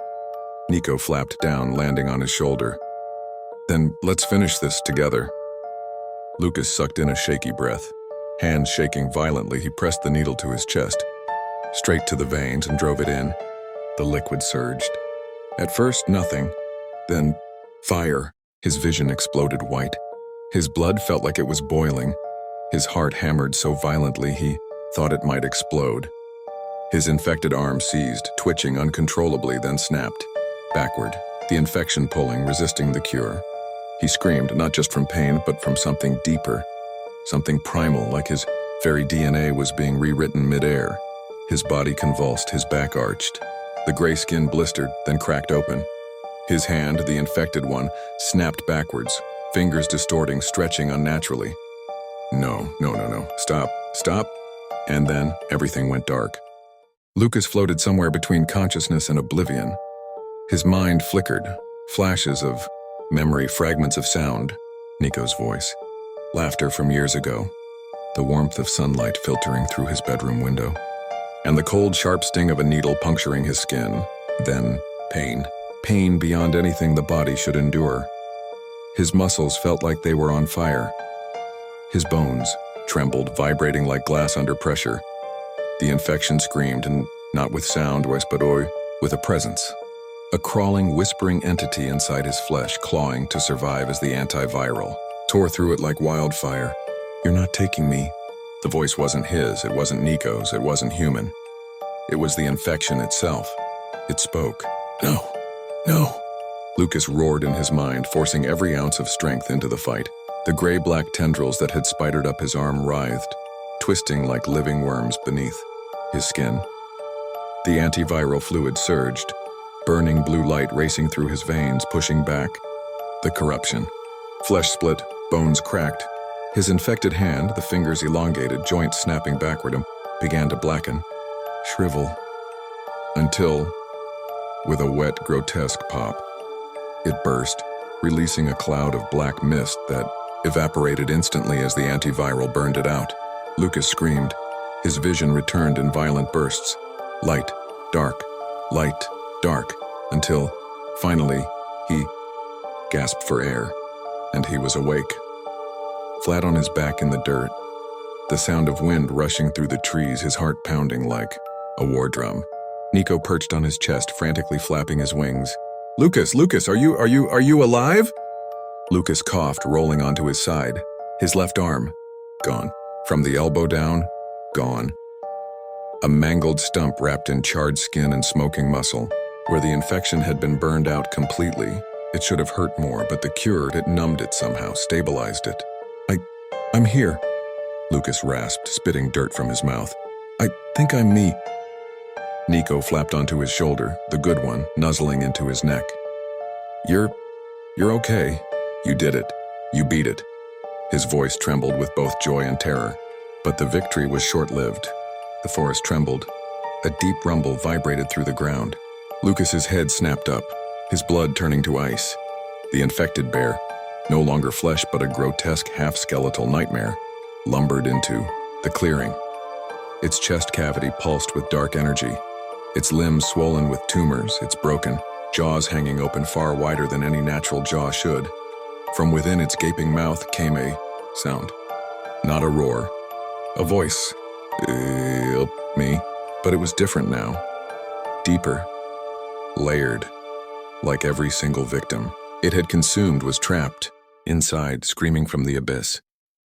Nico flapped down, landing on his shoulder. Then let's finish this together. Lucas sucked in a shaky breath. Hands shaking violently, he pressed the needle to his chest, straight to the veins and drove it in. The liquid surged. At first, nothing. Then, fire. His vision exploded white. His blood felt like it was boiling. His heart hammered so violently he thought it might explode. His infected arm seized, twitching uncontrollably, then snapped. Backward, the infection pulling, resisting the cure. He screamed, not just from pain, but from something deeper. Something primal, like his very DNA was being rewritten mid-air. His body convulsed, his back arched. The gray skin blistered, then cracked open. His hand, the infected one, snapped backwards, fingers distorting, stretching unnaturally. No. Stop. And then everything went dark. Lucas floated somewhere between consciousness and oblivion. His mind flickered, flashes of memory, fragments of sound. Nico's voice. Laughter from years ago. The warmth of sunlight filtering through his bedroom window. And the cold, sharp sting of a needle puncturing his skin. Then pain. Pain beyond anything the body should endure. His muscles felt like they were on fire. His bones trembled, vibrating like glass under pressure. The infection screamed, and not with sound, but with a presence. A crawling, whispering entity inside his flesh, clawing to survive as the antiviral tore through it like wildfire. You're not taking me. The voice wasn't his, it wasn't Nico's, it wasn't human. It was the infection itself. It spoke. No. Lucas roared in his mind, forcing every ounce of strength into the fight. The gray-black tendrils that had spidered up his arm writhed, twisting like living worms beneath his skin. The antiviral fluid surged, burning blue light racing through his veins, pushing back. The corruption. Flesh split, bones cracked. His infected hand, the fingers elongated, joints snapping backward, began to blacken, shrivel, until, with a wet, grotesque pop, it burst, releasing a cloud of black mist that evaporated instantly as the antiviral burned it out. Lucas screamed. His vision returned in violent bursts. Light, dark, until, finally, he gasped for air, and he was awake. Flat on his back in the dirt, the sound of wind rushing through the trees, his heart pounding like a war drum. Nico perched on his chest, frantically flapping his wings. Lucas, are you alive? Lucas coughed, rolling onto his side. His left arm, gone. From the elbow down, gone. A mangled stump wrapped in charred skin and smoking muscle. Where the infection had been burned out completely, it should have hurt more, but the cure, it numbed it somehow, stabilized it. I'm here, Lucas rasped, spitting dirt from his mouth. I think I'm me. Nico flapped onto his shoulder, the good one, nuzzling into his neck. You're okay. You did it. You beat it. His voice trembled with both joy and terror. But the victory was short-lived. The forest trembled. A deep rumble vibrated through the ground. Lucas's head snapped up, his blood turning to ice. The infected bear, no longer flesh but a grotesque half-skeletal nightmare, lumbered into the clearing. Its chest cavity pulsed with dark energy, its limbs swollen with tumors, its broken jaws hanging open far wider than any natural jaw should. From within its gaping mouth came a sound. Not a roar. A voice. Me. But it was different now. Deeper. Layered. Like every single victim it had consumed was trapped, inside, screaming from the abyss.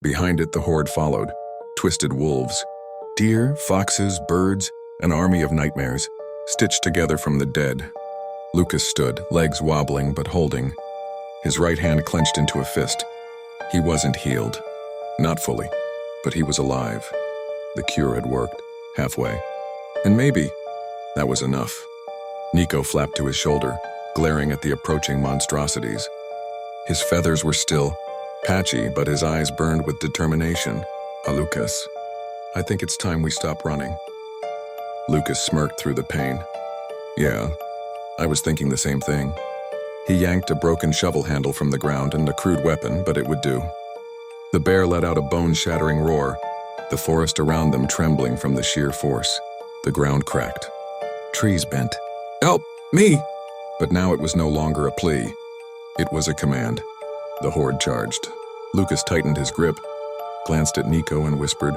Behind it, the horde followed. Twisted wolves. Deer, foxes, birds, an army of nightmares, stitched together from the dead. Lucas stood, legs wobbling but holding. His right hand clenched into a fist. He wasn't healed. Not fully. But he was alive. The cure had worked. Halfway. And maybe that was enough. Nico flapped to his shoulder, glaring at the approaching monstrosities. His feathers were still patchy, but his eyes burned with determination. Lucas, I think it's time we stop running. Lucas smirked through the pain. Yeah, I was thinking the same thing. He yanked a broken shovel handle from the ground and a crude weapon, but it would do. The bear let out a bone-shattering roar, the forest around them trembling from the sheer force. The ground cracked. Trees bent. Help! Me! But now it was no longer a plea. It was a command. The horde charged. Lucas tightened his grip, glanced at Nico and whispered,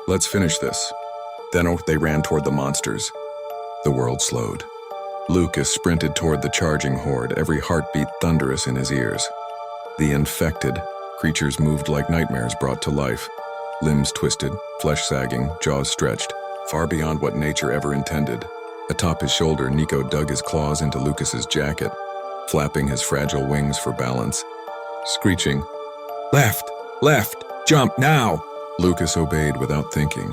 "Let's finish this." Then they ran toward the monsters. The world slowed. Lucas sprinted toward the charging horde, every heartbeat thunderous in his ears. The infected creatures moved like nightmares brought to life. Limbs twisted, flesh sagging, jaws stretched, far beyond what nature ever intended. Atop his shoulder, Nico dug his claws into Lucas's jacket, flapping his fragile wings for balance. Screeching, "Left! Left! Jump now!" Lucas obeyed without thinking.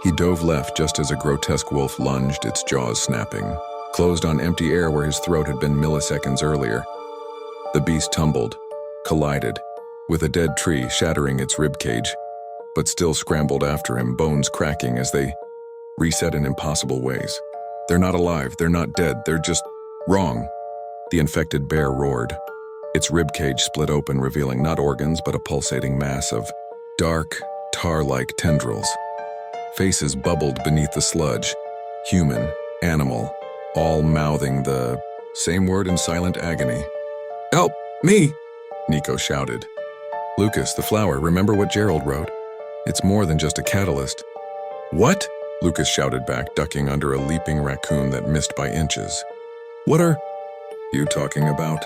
He dove left just as a grotesque wolf lunged, its jaws snapping, closed on empty air where his throat had been milliseconds earlier. The beast tumbled, collided, with a dead tree shattering its ribcage, but still scrambled after him, bones cracking as they reset in impossible ways. They're not alive, they're not dead, they're just wrong. The infected bear roared. Its ribcage split open, revealing not organs but a pulsating mass of dark, tar-like tendrils. Faces bubbled beneath the sludge, human, animal, all mouthing the same word in silent agony. "Help! Me!" Nico shouted. "Lucas, the flower, remember what Gerald wrote? It's more than just a catalyst." "What?" Lucas shouted back, ducking under a leaping raccoon that missed by inches. "What are you talking about?"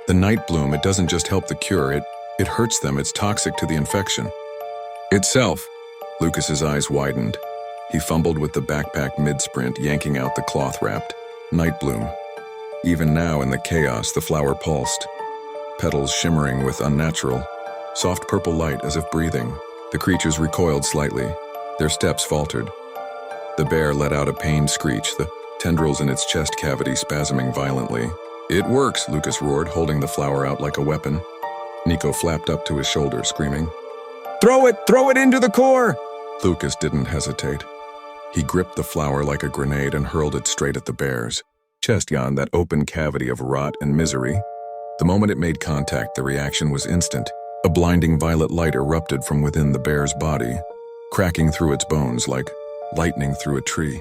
"The night bloom, it doesn't just help the cure, it hurts them, it's toxic to the infection." "Itself." Lucas's eyes widened. He fumbled with the backpack mid-sprint, yanking out the cloth-wrapped night bloom. Even now, in the chaos, the flower pulsed, petals shimmering with unnatural, soft purple light as if breathing. The creatures recoiled slightly. Their steps faltered. The bear let out a pained screech, the tendrils in its chest cavity spasming violently. "It works," Lucas roared, holding the flower out like a weapon. Nico flapped up to his shoulder, screaming, Throw it into the core!" Lucas didn't hesitate. He gripped the flower like a grenade and hurled it straight at the bear's chest, beyond that open cavity of rot and misery. The moment it made contact, the reaction was instant. A blinding violet light erupted from within the bear's body, cracking through its bones like lightning through a tree.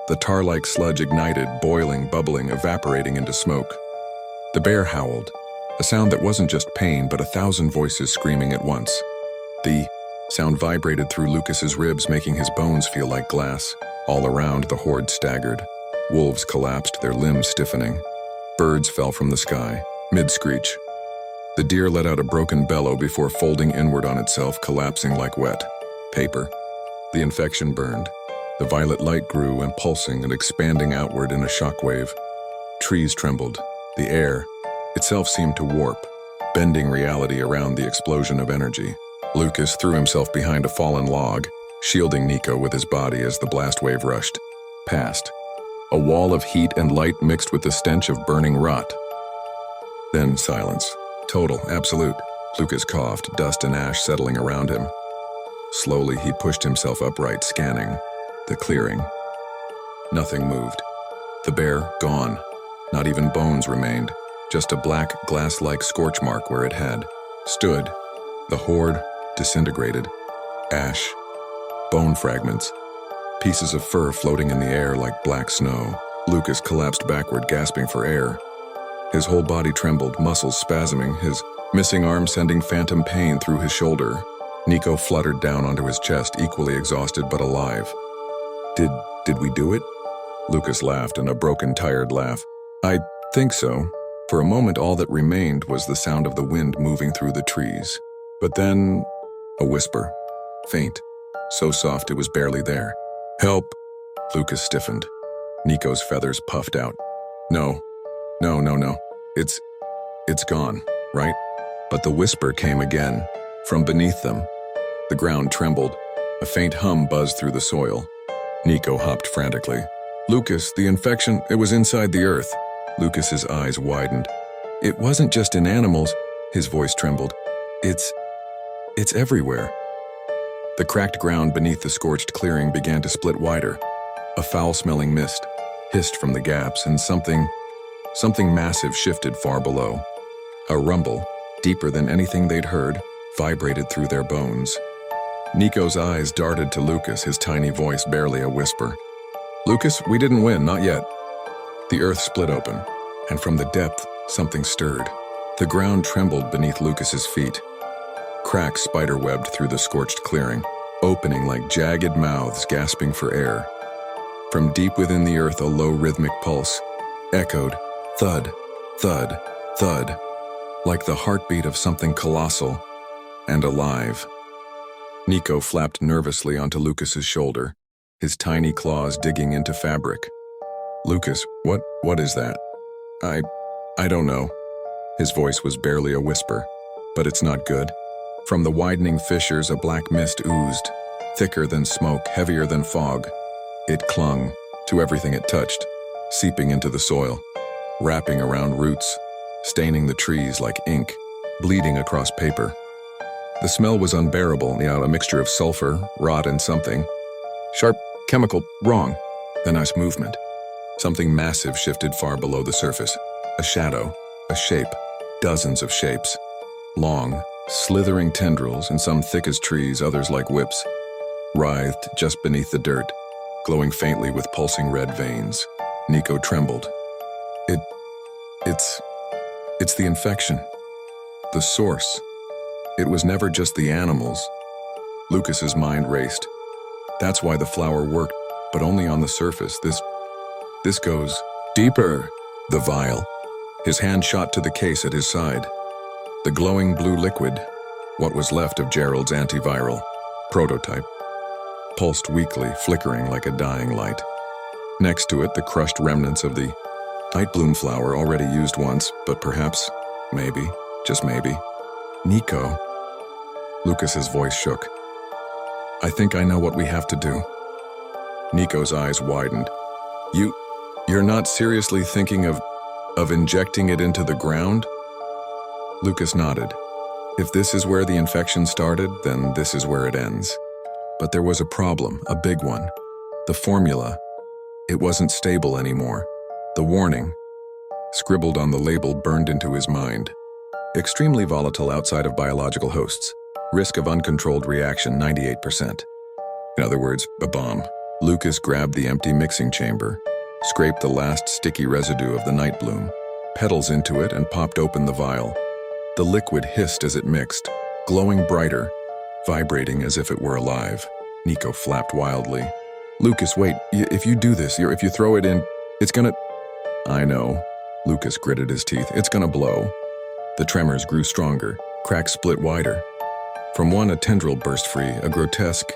The tar-like sludge ignited, boiling, bubbling, evaporating into smoke. The bear howled, a sound that wasn't just pain, but 1,000 voices screaming at once. The sound vibrated through Lucas's ribs, making his bones feel like glass. All around, the horde staggered, Wolves collapsed, their limbs stiffening. Birds fell from the sky, mid-screech. The deer let out a broken bellow before folding inward on itself, collapsing like wet paper. The infection burned. The violet light grew, impulsing and expanding outward in a shockwave. Trees trembled. The air itself seemed to warp, bending reality around the explosion of energy. Lucas threw himself behind a fallen log, shielding Nico with his body as the blast wave rushed past. A wall of heat and light mixed with the stench of burning rot. Then silence. Total, absolute. Lucas coughed, dust and ash settling around him. Slowly, he pushed himself upright, scanning the clearing. Nothing moved. The bear, gone. Not even bones remained, just a black, glass-like scorch mark where it had stood. The horde disintegrated. Ash. Bone fragments. Pieces of fur floating in the air like black snow. Lucas collapsed backward, gasping for air. His whole body trembled, muscles spasming, his missing arm sending phantom pain through his shoulder. Nico fluttered down onto his chest, equally exhausted but alive. Did we do it? Lucas laughed in a broken, tired laugh. I think so. For a moment, all that remained was the sound of the wind moving through the trees. But then, a whisper. Faint. So soft it was barely there. Help! Lucas stiffened. Nico's feathers puffed out. No. It's gone, right? But the whisper came again, from beneath them. The ground trembled. A faint hum buzzed through the soil. Nico hopped frantically. Lucas, the infection, it was inside the earth. Lucas's eyes widened. It wasn't just in animals, his voice trembled. It's everywhere. The cracked ground beneath the scorched clearing began to split wider. A foul-smelling mist hissed from the gaps, and something massive shifted far below. A rumble, deeper than anything they'd heard, vibrated through their bones. Nico's eyes darted to Lucas, his tiny voice barely a whisper. Lucas, we didn't win, not yet. The earth split open, and from the depth, something stirred. The ground trembled beneath Lucas's feet. Cracks spiderwebbed through the scorched clearing, opening like jagged mouths gasping for air. From deep within the earth, a low rhythmic pulse echoed, thud, thud, thud, like the heartbeat of something colossal and alive. Nico flapped nervously onto Lucas's shoulder, his tiny claws digging into fabric. Lucas, what is that? I don't know. His voice was barely a whisper, but it's not good. From the widening fissures, a black mist oozed, thicker than smoke, heavier than fog. It clung to everything it touched, seeping into the soil, wrapping around roots, staining the trees like ink, bleeding across paper. The smell was unbearable, a mixture of sulfur, rot, and something. Sharp, chemical, wrong. Then a movement. Something massive shifted far below the surface. A shadow, a shape, dozens of shapes. Long, slithering tendrils, and some thick as trees, others like whips. Writhed just beneath the dirt, glowing faintly with pulsing red veins. Nico trembled. It's the infection. The source. It was never just the animals. Lucas's mind raced. That's why the flower worked, but only on the surface. This goes deeper. The vial. His hand shot to the case at his side. The glowing blue liquid, what was left of Gerald's antiviral prototype, pulsed weakly, flickering like a dying light. Next to it, the crushed remnants of the night bloom flower already used once, but perhaps, maybe, just maybe. Nico. Lucas's voice shook. I think I know what we have to do. Nico's eyes widened. You're not seriously thinking of injecting it into the ground? Lucas nodded. If this is where the infection started, then this is where it ends. But there was a problem, a big one. The formula. It wasn't stable anymore. The warning, scribbled on the label, burned into his mind. Extremely volatile outside of biological hosts. Risk of uncontrolled reaction, 98%. In other words, a bomb. Lucas grabbed the empty mixing chamber, scraped the last sticky residue of the night bloom, petals into it, and popped open the vial. The liquid hissed as it mixed, glowing brighter, vibrating as if it were alive. Nico flapped wildly. Lucas, wait, if you do this, if you throw it in, It's gonna... I know. Lucas gritted his teeth. It's gonna blow. The tremors grew stronger. Cracks split wider. From one, a tendril burst free, a grotesque,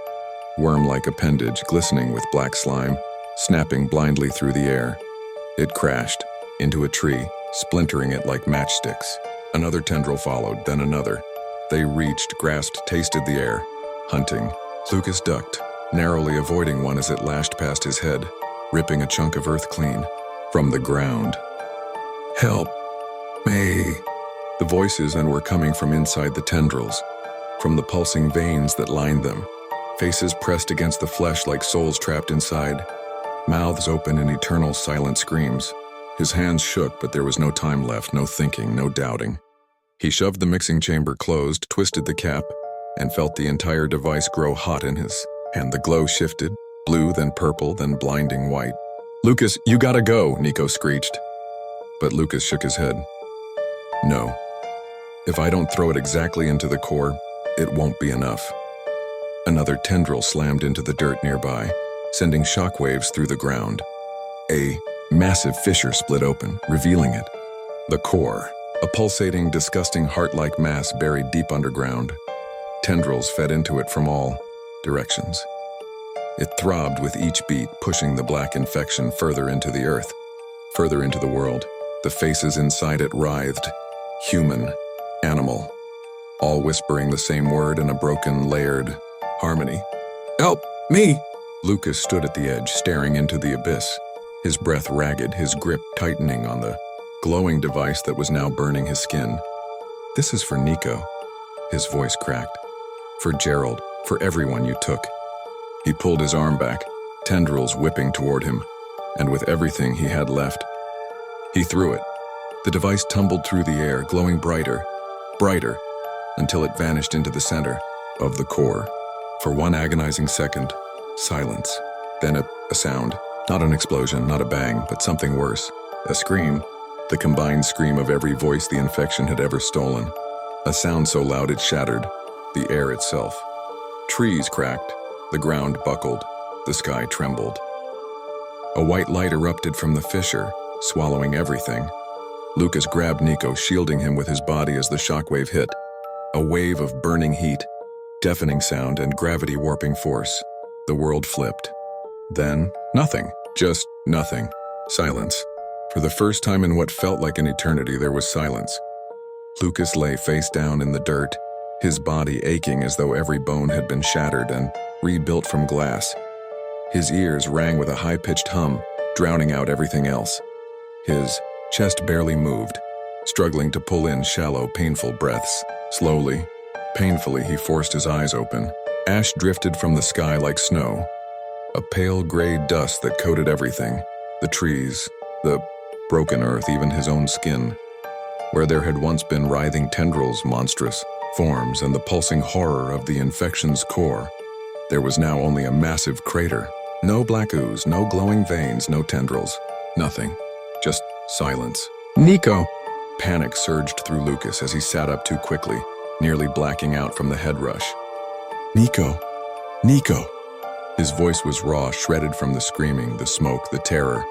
worm-like appendage glistening with black slime, snapping blindly through the air. It crashed into a tree, splintering it like matchsticks. Another tendril followed, then another. They reached, grasped, tasted the air, hunting. Lucas ducked, narrowly avoiding one as it lashed past his head, ripping a chunk of earth clean from the ground. Help me. The voices then were coming from inside the tendrils, from the pulsing veins that lined them, faces pressed against the flesh like souls trapped inside, mouths open in eternal silent screams. His hands shook, but there was no time left, no thinking, no doubting. He shoved the mixing chamber closed, twisted the cap, and felt the entire device grow hot in his hand. The glow shifted, blue, then purple, then blinding white. "Lucas, you gotta go," Nico screeched. But Lucas shook his head. "No. If I don't throw it exactly into the core, it won't be enough." Another tendril slammed into the dirt nearby, sending shockwaves through the ground. A massive fissure split open, revealing it. The core, a pulsating, disgusting heart-like mass buried deep underground. Tendrils fed into it from all directions. It throbbed with each beat, pushing the black infection further into the earth, further into the world. The faces inside it writhed. Human, animal, all whispering the same word in a broken, layered harmony. "Help me!" Lucas stood at the edge, staring into the abyss, his breath ragged, his grip tightening on the glowing device that was now burning his skin. "This is for Nico," his voice cracked. "For Gerald, for everyone you took." He pulled his arm back, tendrils whipping toward him, and with everything he had left, he threw it. The device tumbled through the air, glowing brighter, brighter, until it vanished into the center of the core. For one agonizing second, silence. Then a sound. Not an explosion, not a bang, but something worse. A scream. The combined scream of every voice the infection had ever stolen. A sound so loud it shattered the air itself. Trees cracked. The ground buckled. The sky trembled. A white light erupted from the fissure, swallowing everything. Lucas grabbed Nico, shielding him with his body as the shockwave hit. A wave of burning heat, deafening sound, and gravity-warping force. The world flipped. Then, nothing. Just nothing. Silence. For the first time in what felt like an eternity, there was silence. Lucas lay face down in the dirt, his body aching as though every bone had been shattered and rebuilt from glass. His ears rang with a high-pitched hum, drowning out everything else. His chest barely moved, struggling to pull in shallow, painful breaths. Slowly, painfully, he forced his eyes open. Ash drifted from the sky like snow, a pale gray dust that coated everything, the trees, the broken earth, even his own skin. Where there had once been writhing tendrils, monstrous forms, and the pulsing horror of the infection's core, there was now only a massive crater. No black ooze, no glowing veins, no tendrils, nothing. Just silence. "Nico!" Panic surged through Lucas as he sat up too quickly, nearly blacking out from the head rush. "Nico! Nico!" His voice was raw, shredded from the screaming, the smoke, the terror.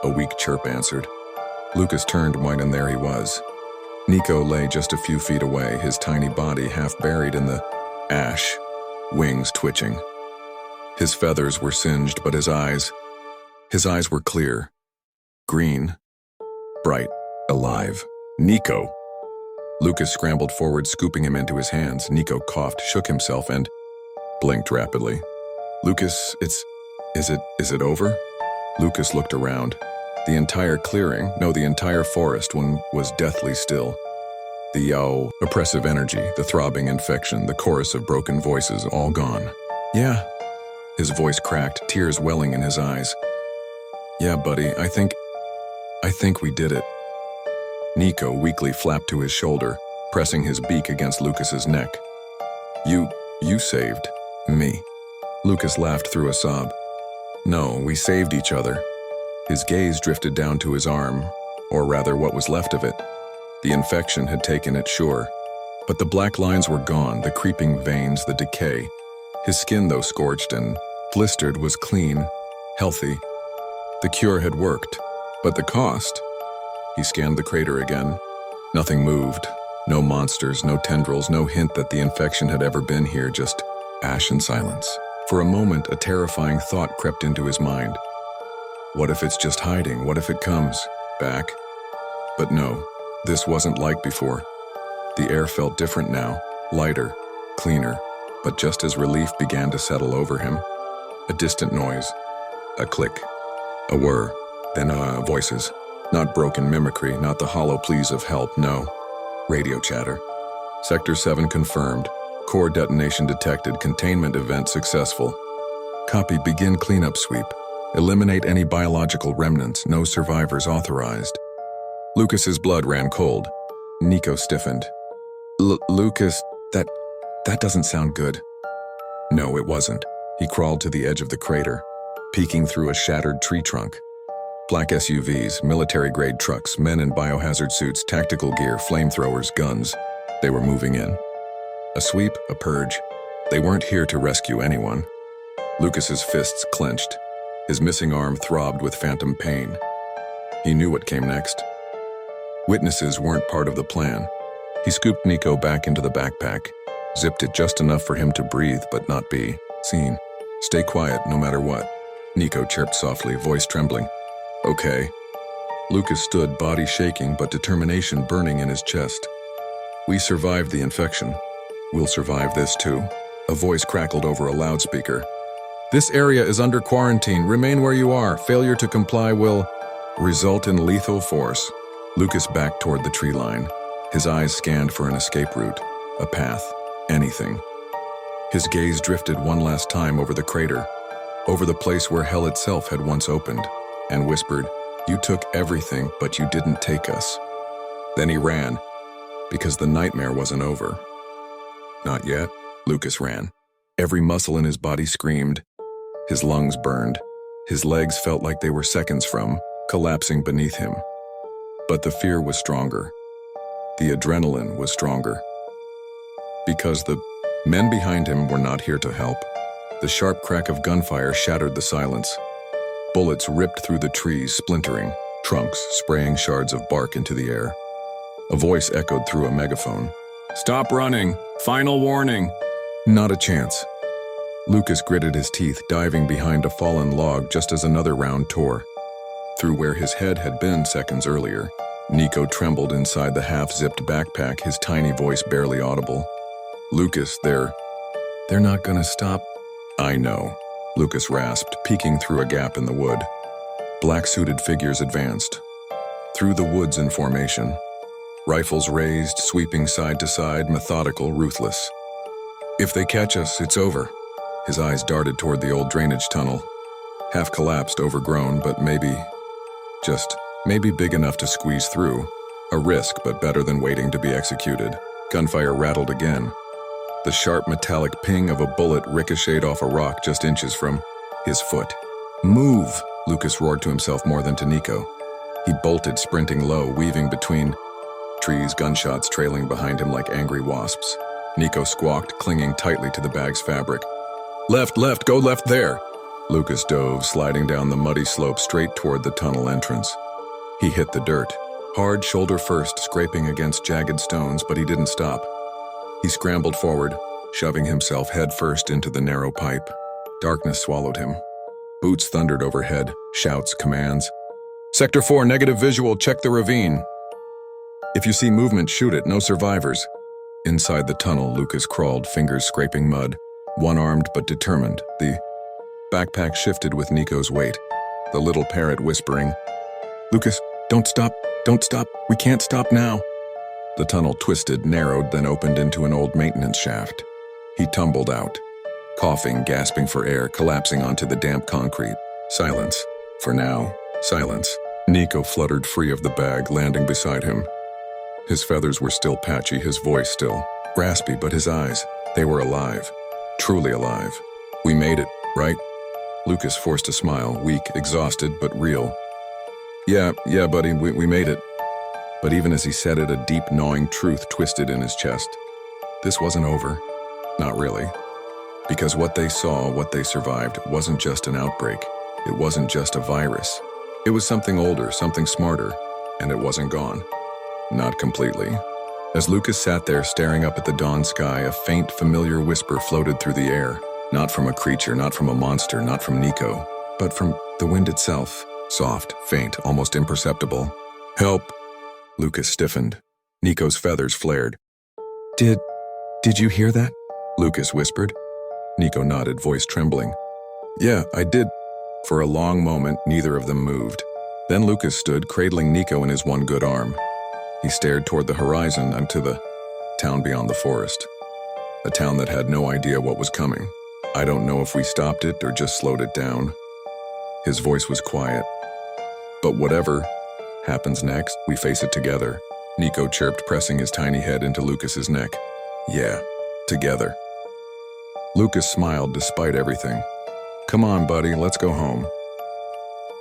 A weak chirp answered. Lucas turned white, and there he was. Nico lay just a few feet away, his tiny body half buried in the ash, wings twitching. His feathers were singed, but his eyes were clear. Green, bright, alive. "Nico!" Lucas scrambled forward, scooping him into his hands. Nico coughed, shook himself, and blinked rapidly. "Lucas, is it over?" Lucas looked around. The entire clearing, no, the entire forest was deathly still. The oppressive energy, the throbbing infection, the chorus of broken voices, all gone. "Yeah." His voice cracked, tears welling in his eyes. "Yeah, buddy, I think we did it." Nico weakly flapped to his shoulder, pressing his beak against Lucas's neck. You saved me." Lucas laughed through a sob. "No, we saved each other." His gaze drifted down to his arm, or rather what was left of it. The infection had taken it, sure, but the black lines were gone, the creeping veins, the decay. His skin, though scorched and blistered, was clean, healthy. The cure had worked. But the cost? He scanned the crater again. Nothing moved. No monsters, no tendrils, no hint that the infection had ever been here, just ash and silence. For a moment, a terrifying thought crept into his mind. What if it's just hiding? What if it comes back? But no, this wasn't like before. The air felt different now, lighter, cleaner, but just as relief began to settle over him, a distant noise, a click, a whir, then voices. Not broken mimicry, not the hollow pleas of help, no. Radio chatter. Sector 7 confirmed. Core detonation detected. Containment event successful. Copy. Begin cleanup sweep. Eliminate any biological remnants. No survivors authorized. Lucas's blood ran cold. Nico stiffened. Lucas, that doesn't sound good. No, it wasn't. He crawled to the edge of the crater, peeking through a shattered tree trunk. Black SUVs, military-grade trucks, men in biohazard suits, tactical gear, flamethrowers, guns. They were moving in. A sweep, a purge. They weren't here to rescue anyone. Lucas's fists clenched. His missing arm throbbed with phantom pain. He knew what came next. Witnesses weren't part of the plan. He scooped Nico back into the backpack, zipped it just enough for him to breathe but not be seen. Stay quiet no matter what, Nico chirped softly, voice trembling. Okay. Lucas stood, body shaking but determination burning in his chest. We survived the infection. We'll survive this too. A voice crackled over a loudspeaker. This area is under quarantine. Remain where you are. Failure to comply will result in lethal force. Lucas backed toward the tree line. His eyes scanned for an escape route, a path, anything. His gaze drifted one last time over the crater, over the place where hell itself had once opened, and whispered, "You took everything, but you didn't take us." Then he ran, because the nightmare wasn't over. Not yet. Lucas ran. Every muscle in his body screamed. His lungs burned. His legs felt like they were seconds from collapsing beneath him. But the fear was stronger. The adrenaline was stronger. Because the men behind him were not here to help. The sharp crack of gunfire shattered the silence. Bullets ripped through the trees, splintering, trunks spraying shards of bark into the air. A voice echoed through a megaphone. "Stop running! Final warning!" Not a chance. Lucas gritted his teeth, diving behind a fallen log just as another round tore. Through where his head had been seconds earlier, Nico trembled inside the half-zipped backpack, his tiny voice barely audible. "Lucas, they're not gonna stop." "I know," Lucas rasped, peeking through a gap in the wood. Black-suited figures advanced. Through the woods in formation. Rifles raised, sweeping side to side, methodical, ruthless. "If they catch us, it's over." His eyes darted toward the old drainage tunnel. Half collapsed, overgrown, but maybe big enough to squeeze through. A risk, but better than waiting to be executed. Gunfire rattled again. The sharp metallic ping of a bullet ricocheted off a rock just inches from his foot. "Move!" Lucas roared to himself more than to Nico. He bolted, sprinting low, weaving between trees, gunshots trailing behind him like angry wasps. Nico squawked, clinging tightly to the bag's fabric. Left, go left there!" Lucas dove, sliding down the muddy slope straight toward the tunnel entrance. He hit the dirt, hard shoulder first, scraping against jagged stones, but he didn't stop. He scrambled forward, shoving himself head first into the narrow pipe. Darkness swallowed him. Boots thundered overhead, shouts, commands. "Sector 4, negative visual, check the ravine. If you see movement, shoot it, no survivors." Inside the tunnel, Lucas crawled, fingers scraping mud, one-armed but determined. The backpack shifted with Nico's weight, the little Parrot whispering, "Lucas, don't stop, we can't stop now." The tunnel twisted, narrowed, then opened into an old maintenance shaft. He tumbled out, coughing, gasping for air, collapsing onto the damp concrete. Silence. For now, silence. Nico fluttered free of the bag, landing beside him. His feathers were still patchy, his voice still raspy, but his eyes, they were alive. Truly alive. "We made it, right?" Lucas forced a smile, weak, exhausted, but real. Yeah, buddy, we made it." But even as he said it, a deep, gnawing truth twisted in his chest. This wasn't over. Not really. Because what they saw, what they survived, wasn't just an outbreak. It wasn't just a virus. It was something older, something smarter, and it wasn't gone. Not completely. As Lucas sat there staring up at the dawn sky, a faint, familiar whisper floated through the air. Not from a creature, not from a monster, not from Nico, but from the wind itself. Soft, faint, almost imperceptible. "Help!" Lucas stiffened. Nico's feathers flared. Did you hear that?" Lucas whispered. Nico nodded, voice trembling. "Yeah, I did." For a long moment, neither of them moved. Then Lucas stood, cradling Nico in his one good arm. He stared toward the horizon and to the town beyond the forest. A town that had no idea what was coming. "I don't know if we stopped it or just slowed it down." His voice was quiet. "But whatever happens next, we face it together," Nico chirped, pressing his tiny head into Lucas's neck. "Yeah, together." Lucas smiled despite everything. "Come on, buddy, let's go home."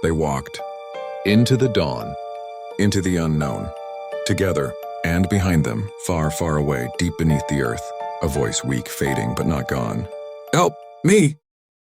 They walked. Into the dawn. Into the unknown. Together, and behind them, far, far away, deep beneath the earth, a voice weak, fading, but not gone. "Help! Me!"